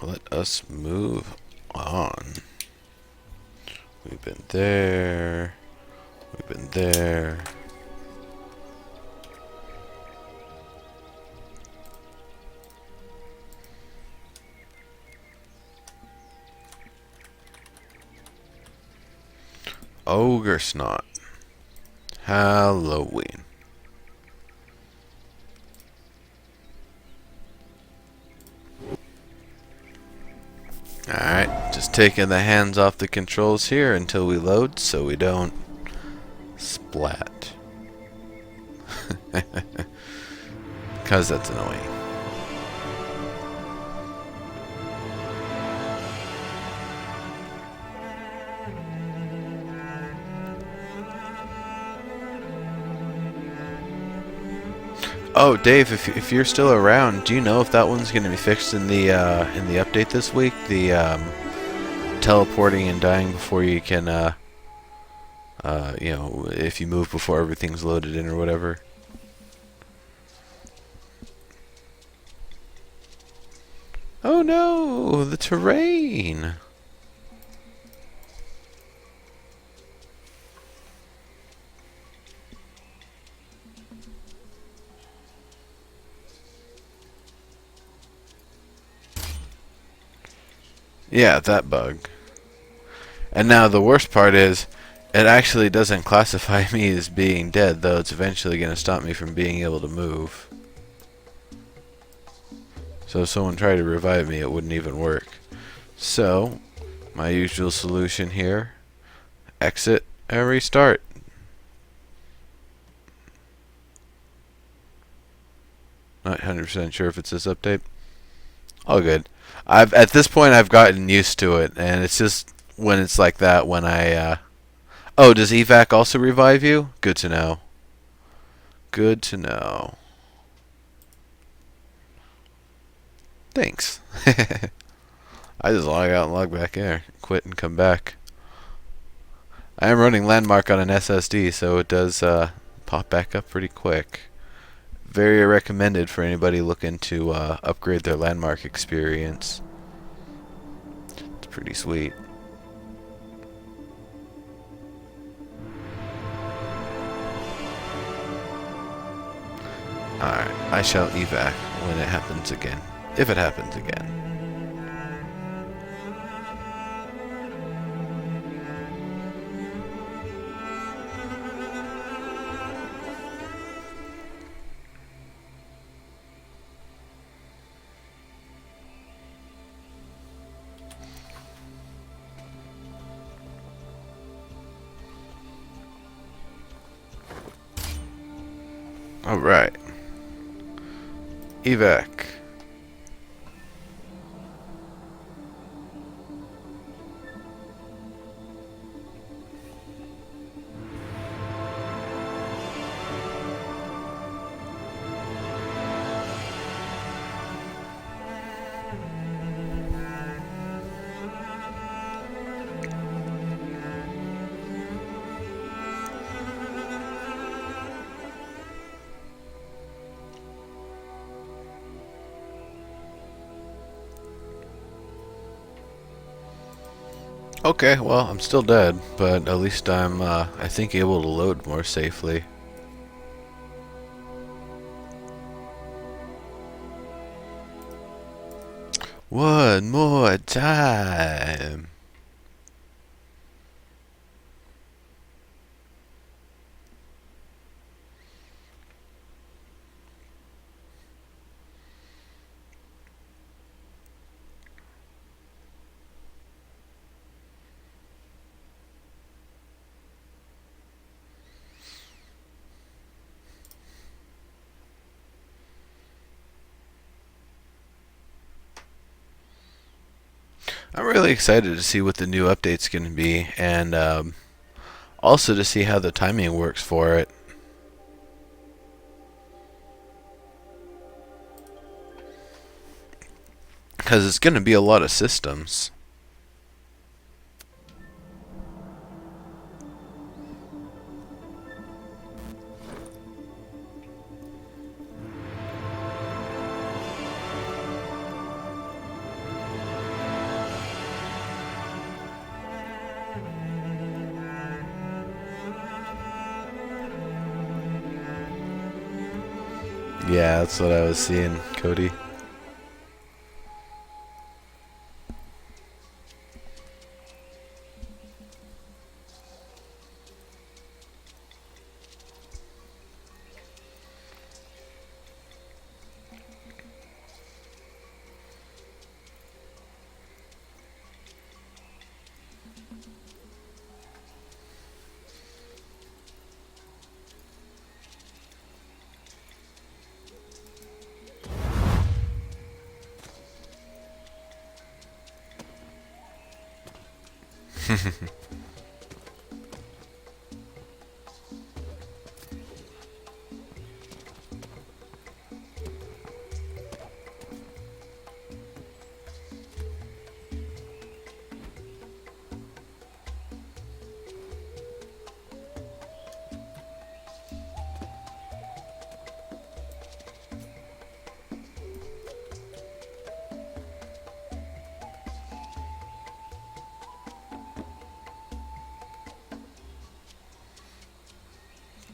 Let us move on. We've been there. We've been there. Ogre Snot. Halloween. Alright, just taking the hands off the controls here until we load so we don't splat. Because that's annoying. Oh, Dave, if you're still around, do you know if that one's going to be fixed in the update this week? The teleporting and dying before you can, you know, if you move before everything's loaded in or whatever. Oh no, the terrain. Yeah, that bug. And now the worst part is, it actually doesn't classify me as being dead, though it's eventually going to stop me from being able to move. So if someone tried to revive me, it wouldn't even work. So, my usual solution here, exit and restart. Not 100% sure if it's this update. All good. At this point I've gotten used to it, and it's just when it's like that when I oh, does evac also revive you? Good to know. Good to know. Thanks. I just log out and log back in, quit and come back. I am running Landmark on an SSD, so it does pop back up pretty quick. Very recommended for anybody looking to upgrade their Landmark experience. It's pretty sweet. Alright, I shall evac when it happens again. If it happens again. Alright. Evac. Okay, well, I'm still dead, but at least I'm, I think, able to load more safely. One more time. I'm really excited to see what the new update's going to be, and also to see how the timing works for it. Because it's going to be a lot of systems. Yeah, that's what I was seeing, Cody.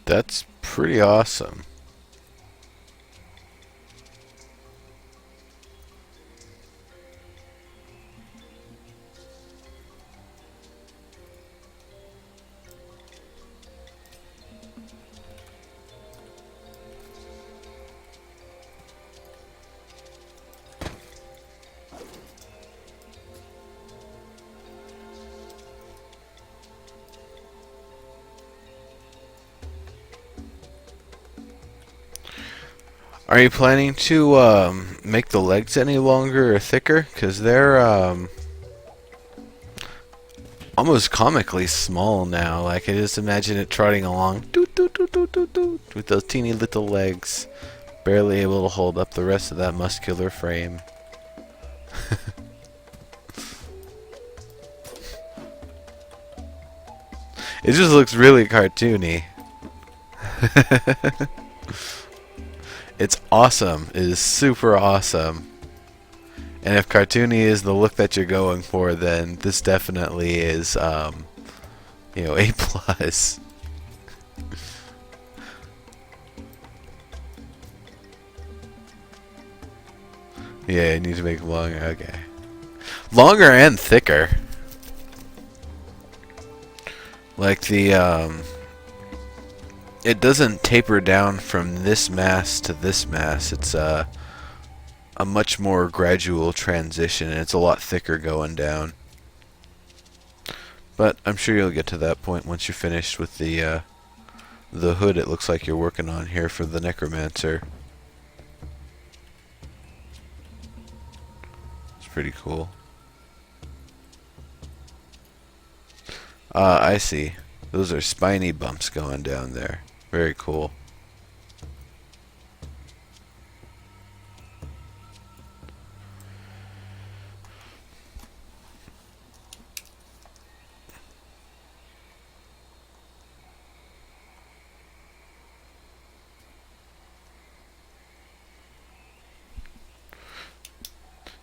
That's pretty awesome. Are you planning to make the legs any longer or thicker? Because they're almost comically small now. Like, I just imagine it trotting along doot, doot, doot, doot, doot, doot, with those teeny little legs, barely able to hold up the rest of that muscular frame. It just looks really cartoony. It's awesome. It is super awesome. And if cartoony is the look that you're going for, then this definitely is, you know, A plus. Yeah, you need to make it longer. Okay, longer and thicker. Like it doesn't taper down from this mass to this mass. It's a much more gradual transition, and it's a lot thicker going down. But I'm sure you'll get to that point once you're finished with the hood it looks like you're working on here for the Necromancer. It's pretty cool. I see. Those are spiny bumps going down there. Very cool.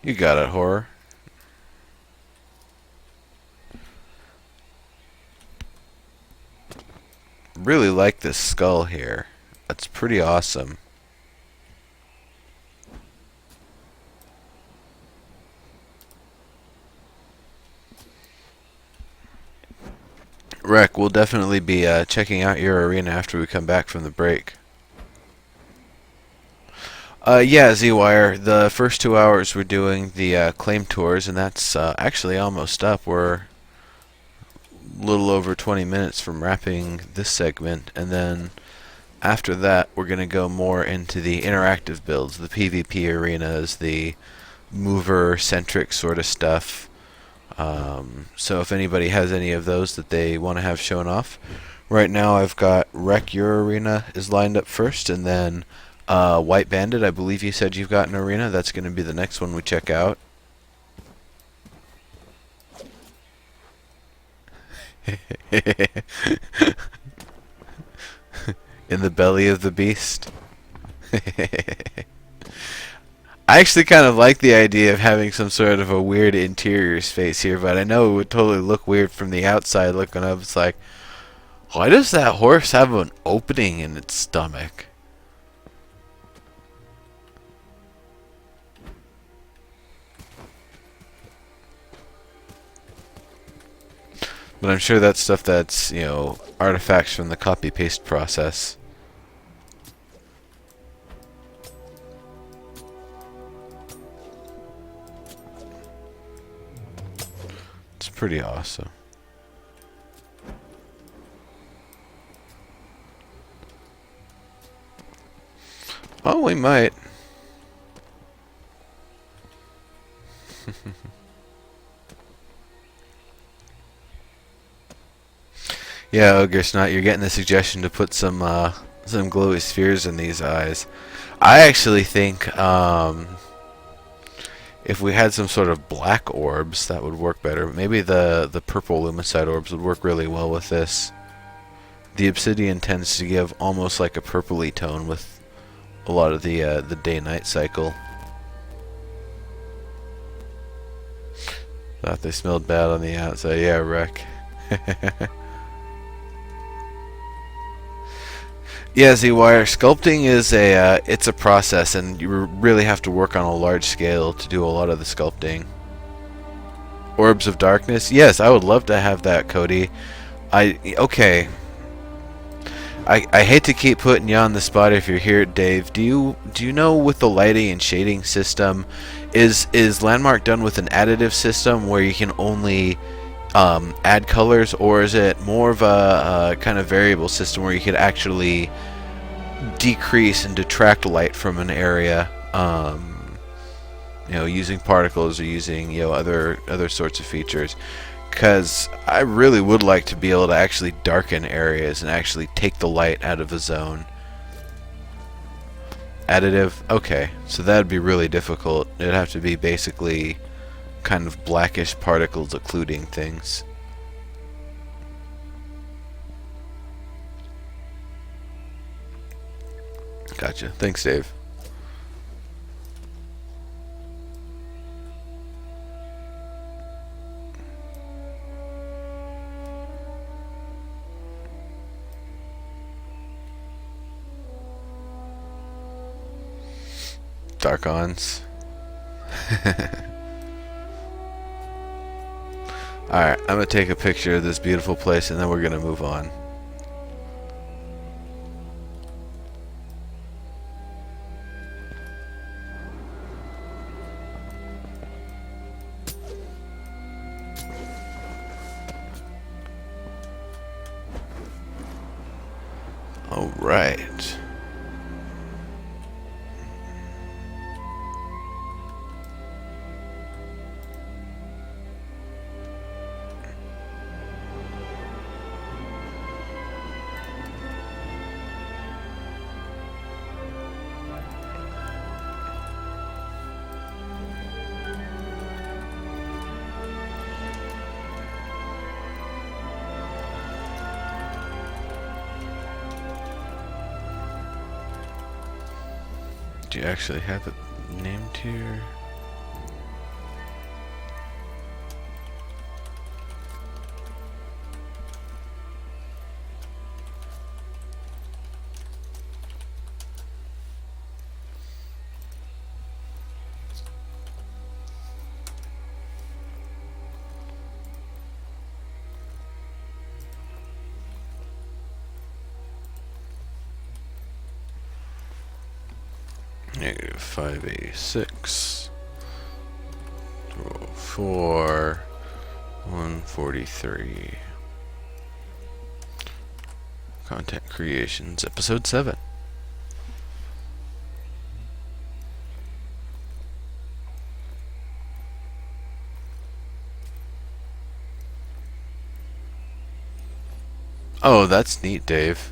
You got it, horror. really like this skull here. That's pretty awesome. Rec, we'll definitely be checking out your arena after we come back from the break. Yeah, Z-Wire. The first 2 hours we're doing the claim tours, and that's actually almost up. We're a little over 20 minutes from wrapping this segment, and then after that we're going to go more into the interactive builds, the PvP arenas, the mover-centric sort of stuff. So if anybody has any of those that they want to have shown off, right now I've got Wreck Your Arena is lined up first, and then White Bandit, I believe you said you've got an arena. That's going to be the next one we check out. In the belly of the beast. I actually kind of like the idea of having some sort of a weird interior space here, but I know it would totally look weird from the outside looking up. It's like, why does that horse have an opening in its stomach? But I'm sure that's stuff that's, you know, artifacts from the copy-paste process. It's pretty awesome. Oh, we might. Yeah, Ogre Snot, you're getting the suggestion to put some glowy spheres in these eyes. I actually think if we had some sort of black orbs, that would work better. Maybe the purple Lumicide orbs would work really well with this. The obsidian tends to give almost like a purpley tone with a lot of the day-night cycle. Thought they smelled bad on the outside. Yeah, Wreck. Yeah, Z-Wire, sculpting is it's a process, and you really have to work on a large scale to do a lot of the sculpting. Orbs of Darkness? Yes, I would love to have that, Cody. Okay. I hate to keep putting you on the spot if you're here, Dave. Do you know with the lighting and shading system, is Landmark done with an additive system where you can only add colors, or is it more of a kind of variable system where you could actually decrease and detract light from an area, you know, using particles or using, you know, other sorts of features? Because I really would like to be able to actually darken areas and actually take the light out of a zone. Additive? Okay, so that'd be really difficult. It'd have to be basically kind of blackish particles occluding things. Gotcha. Thanks, Dave. Dark-ons. Alright, I'm going to take a picture of this beautiful place and then we're going to move on. Alright. Do you actually have it named here? Negative 586. 4. 143. Content Creations, Episode 7. Oh, that's neat, Dave.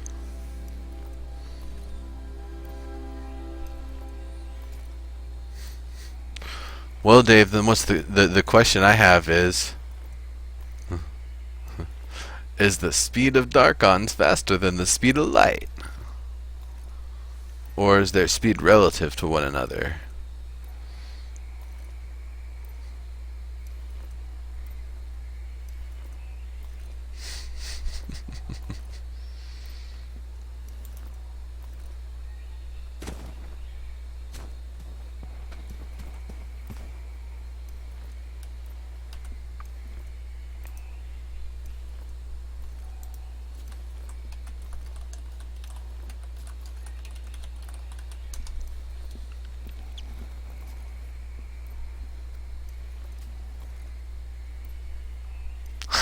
Well, Dave, then what's the question I have is the speed of Darkons faster than the speed of light? Or is their speed relative to one another?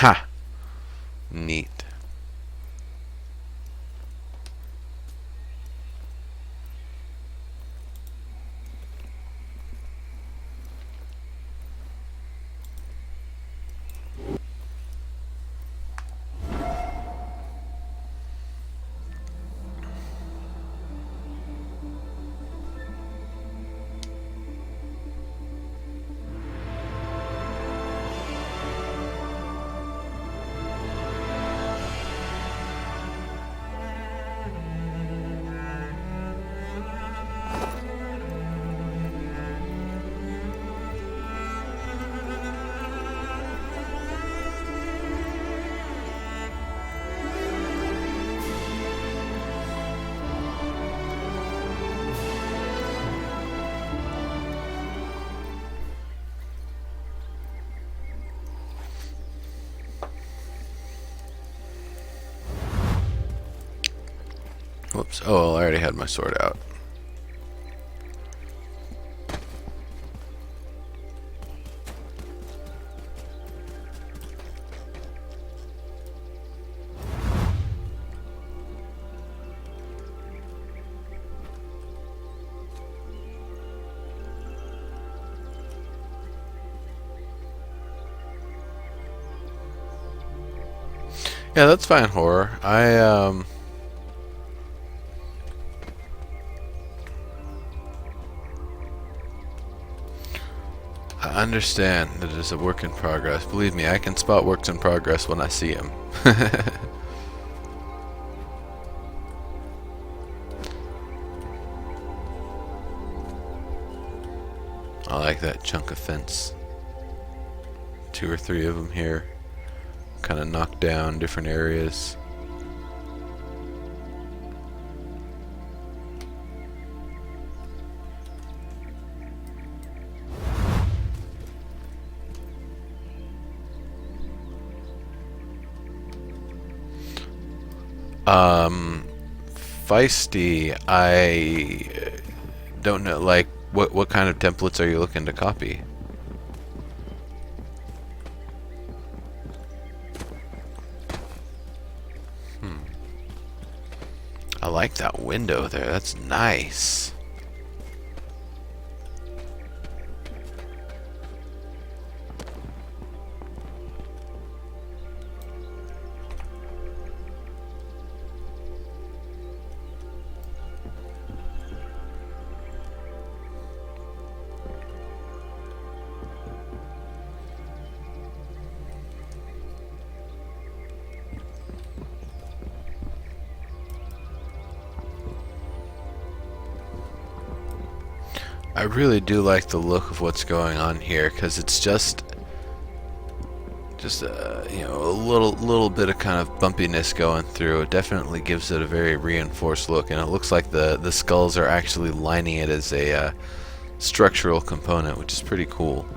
Ha! Neat. Whoops. Oh, I already had my sword out. Yeah, that's fine, horror. I understand that it is a work in progress. Believe me, I can spot works in progress when I see them. I like that chunk of fence. 2 or 3 of them here. Kind of knocked down different areas. Feisty, I don't know, like, what kind of templates are you looking to copy? I like that window there, that's nice. I really do like the look of what's going on here, because it's just you know, a little bit of kind of bumpiness going through. It definitely gives it a very reinforced look, and it looks like the skulls are actually lining it as a structural component, which is pretty cool.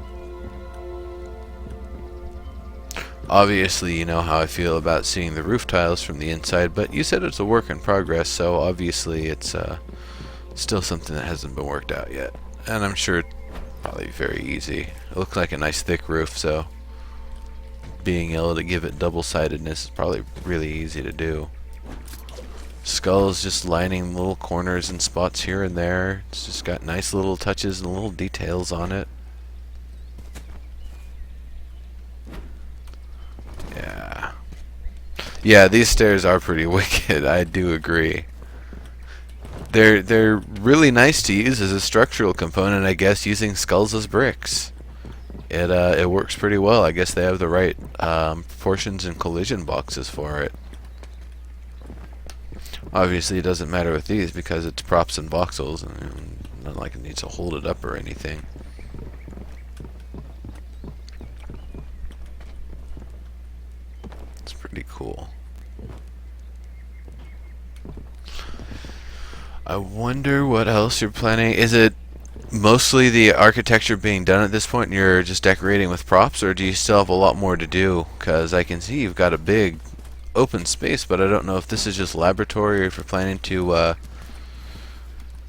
Obviously, you know how I feel about seeing the roof tiles from the inside, but you said it's a work in progress, so obviously it's Still something that hasn't been worked out yet. And I'm sure it'll probably be very easy. It looks like a nice thick roof, so being able to give it double-sidedness is probably really easy to do. Skulls just lining little corners and spots here and there. It's just got nice little touches and little details on it. Yeah. Yeah, these stairs are pretty wicked, I do agree. They're really nice to use as a structural component, I guess, using skulls as bricks. It works pretty well. I guess they have the right proportions and collision boxes for it. Obviously, it doesn't matter with these because it's props and voxels, and not like it needs to hold it up or anything. It's pretty cool. I wonder what else you're planning. Is it mostly the architecture being done at this point and you're just decorating with props, or do you still have a lot more to do? Because I can see you've got a big open space, but I don't know if this is just laboratory or if you're planning to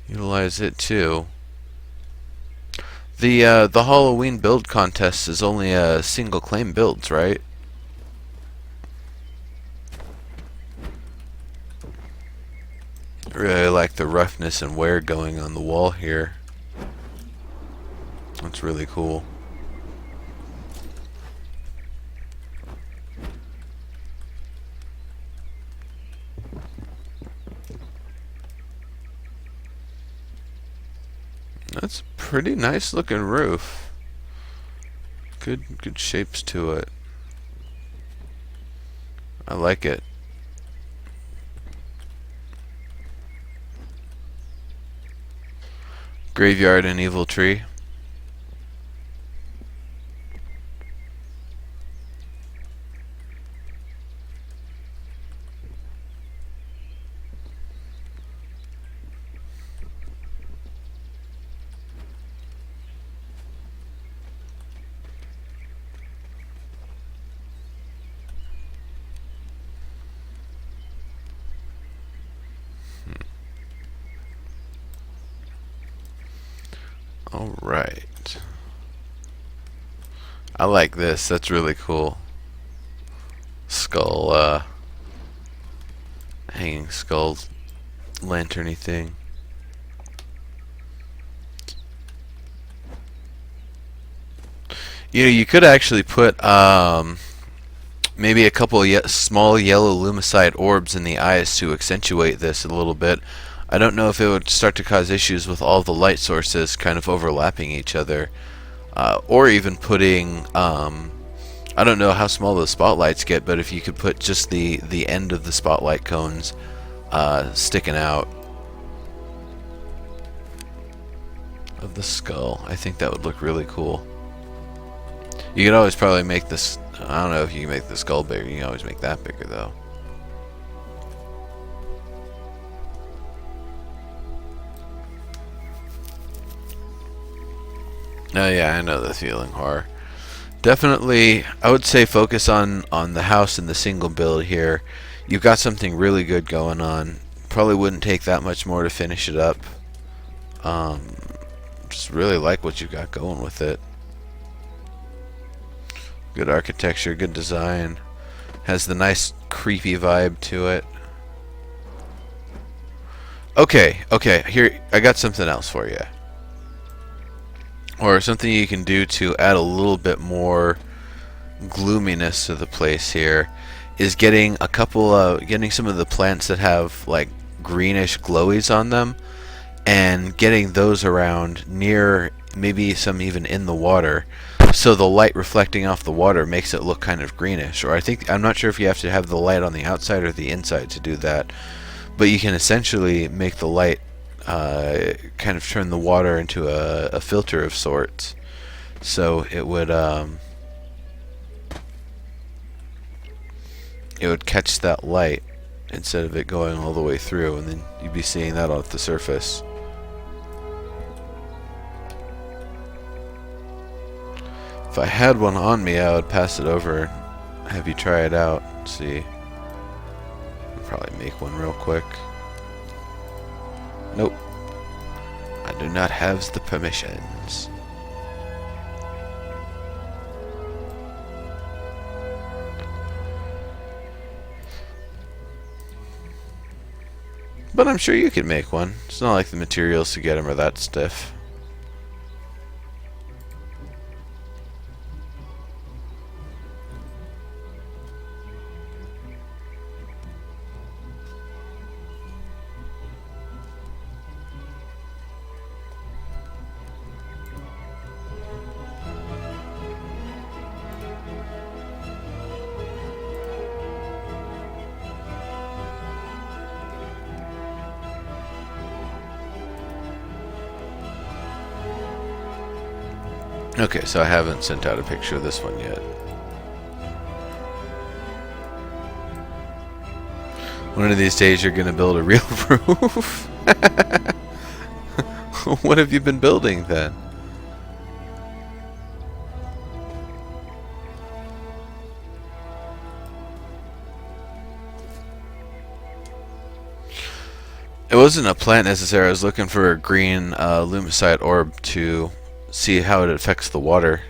utilize it too. The Halloween build contest is only a single claim builds, right? I really like the roughness and wear going on the wall here. That's really cool. That's a pretty nice looking roof. Good shapes to it. I like it. Graveyard and evil tree. Alright. I like this. That's really cool. Skull, hanging skull lanterny thing. You know, you could actually put, maybe a couple small yellow lumicide orbs in the eyes to accentuate this a little bit. I don't know if it would start to cause issues with all the light sources kind of overlapping each other, or even putting, I don't know how small the spotlights get, but if you could put just the end of the spotlight cones sticking out of the skull, I think that would look really cool. You could always probably make this, I don't know if you can make the skull bigger, you can always make that bigger though. Oh yeah, I know the feeling, horror. Definitely, I would say focus on the house and the single build here. You've got something really good going on. Probably wouldn't take that much more to finish it up. Just really like what you've got going with it. Good architecture, good design. Has the nice creepy vibe to it. Okay, here, I got something else for you. Or something you can do to add a little bit more gloominess to the place here is getting getting some of the plants that have like greenish glowies on them and getting those around near, maybe some even in the water, so the light reflecting off the water makes it look kind of greenish. Or I'm not sure if you have to have the light on the outside or the inside to do that, but you can essentially make the light kind of turn the water into a filter of sorts, so it would catch that light instead of it going all the way through, and then you'd be seeing that off the surface. If I had one on me, I would pass it over and have you try it out. See, I'll probably make one real quick. Nope. do not have the permissions. But I'm sure you could make one. It's not like the materials to get them are that stiff. Okay, so I haven't sent out a picture of this one yet. One of these days you're going to build a real roof? What have you been building then? It wasn't a plant necessarily. I was looking for a green lumicite orb to see how it affects the water.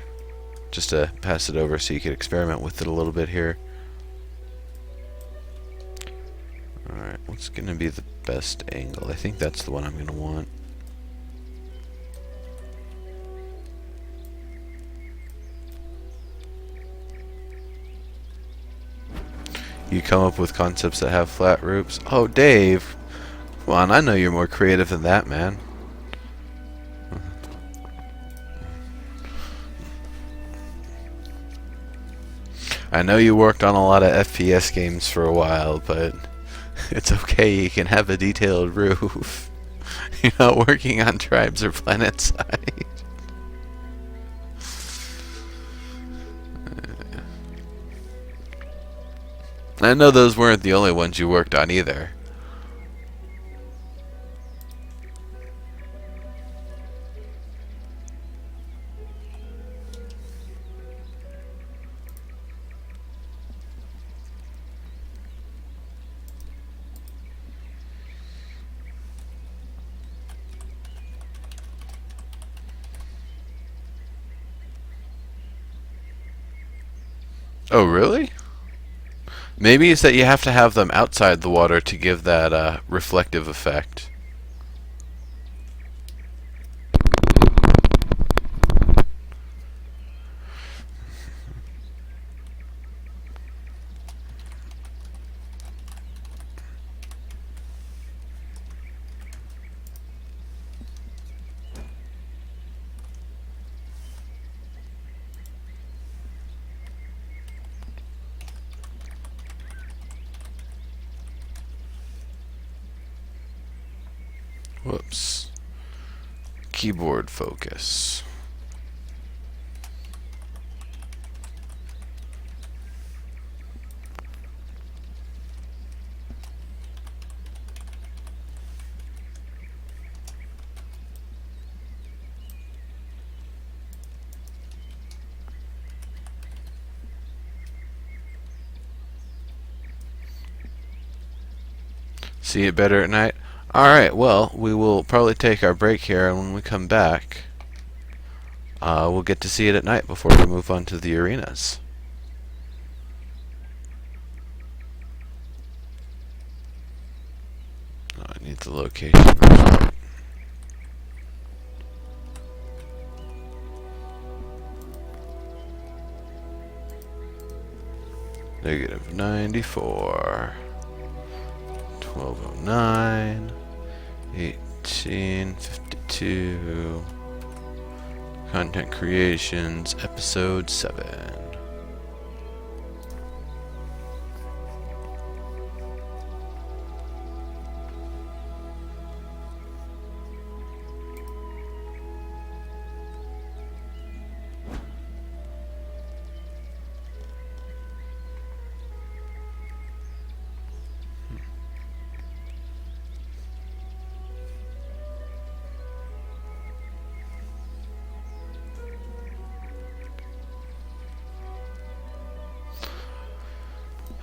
Just to pass it over so you could experiment with it a little bit here. Alright, what's going to be the best angle? I think that's the one I'm going to want. You come up with concepts that have flat roofs? Oh, Dave! Come on, I know you're more creative than that, man. I know you worked on a lot of FPS games for a while, but it's okay, you can have a detailed roof. You're not working on Tribes or PlanetSide. I know those weren't the only ones you worked on either. Oh, really? Maybe it's that you have to have them outside the water to give that reflective effect. Whoops. Keyboard focus. See it better at night? Alright, well, we will probably take our break here, and when we come back, we'll get to see it at night before we move on to the arenas. Oh, I need the location. Negative 94. 1209. 1852. Content Creations, Episode 7.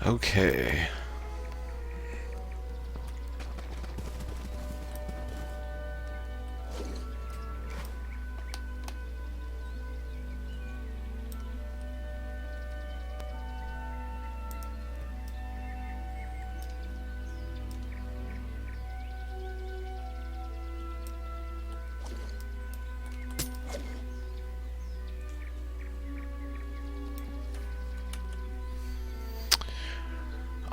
Okay.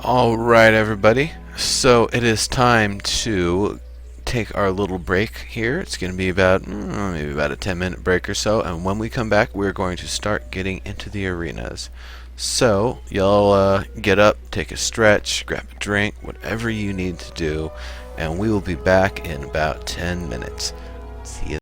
Alright, everybody. So it is time to take our little break here. It's going to be about maybe about a 10-minute break or so, and when we come back, we're going to start getting into the arenas. So y'all get up, take a stretch, grab a drink, whatever you need to do, and we will be back in about 10 minutes. See you.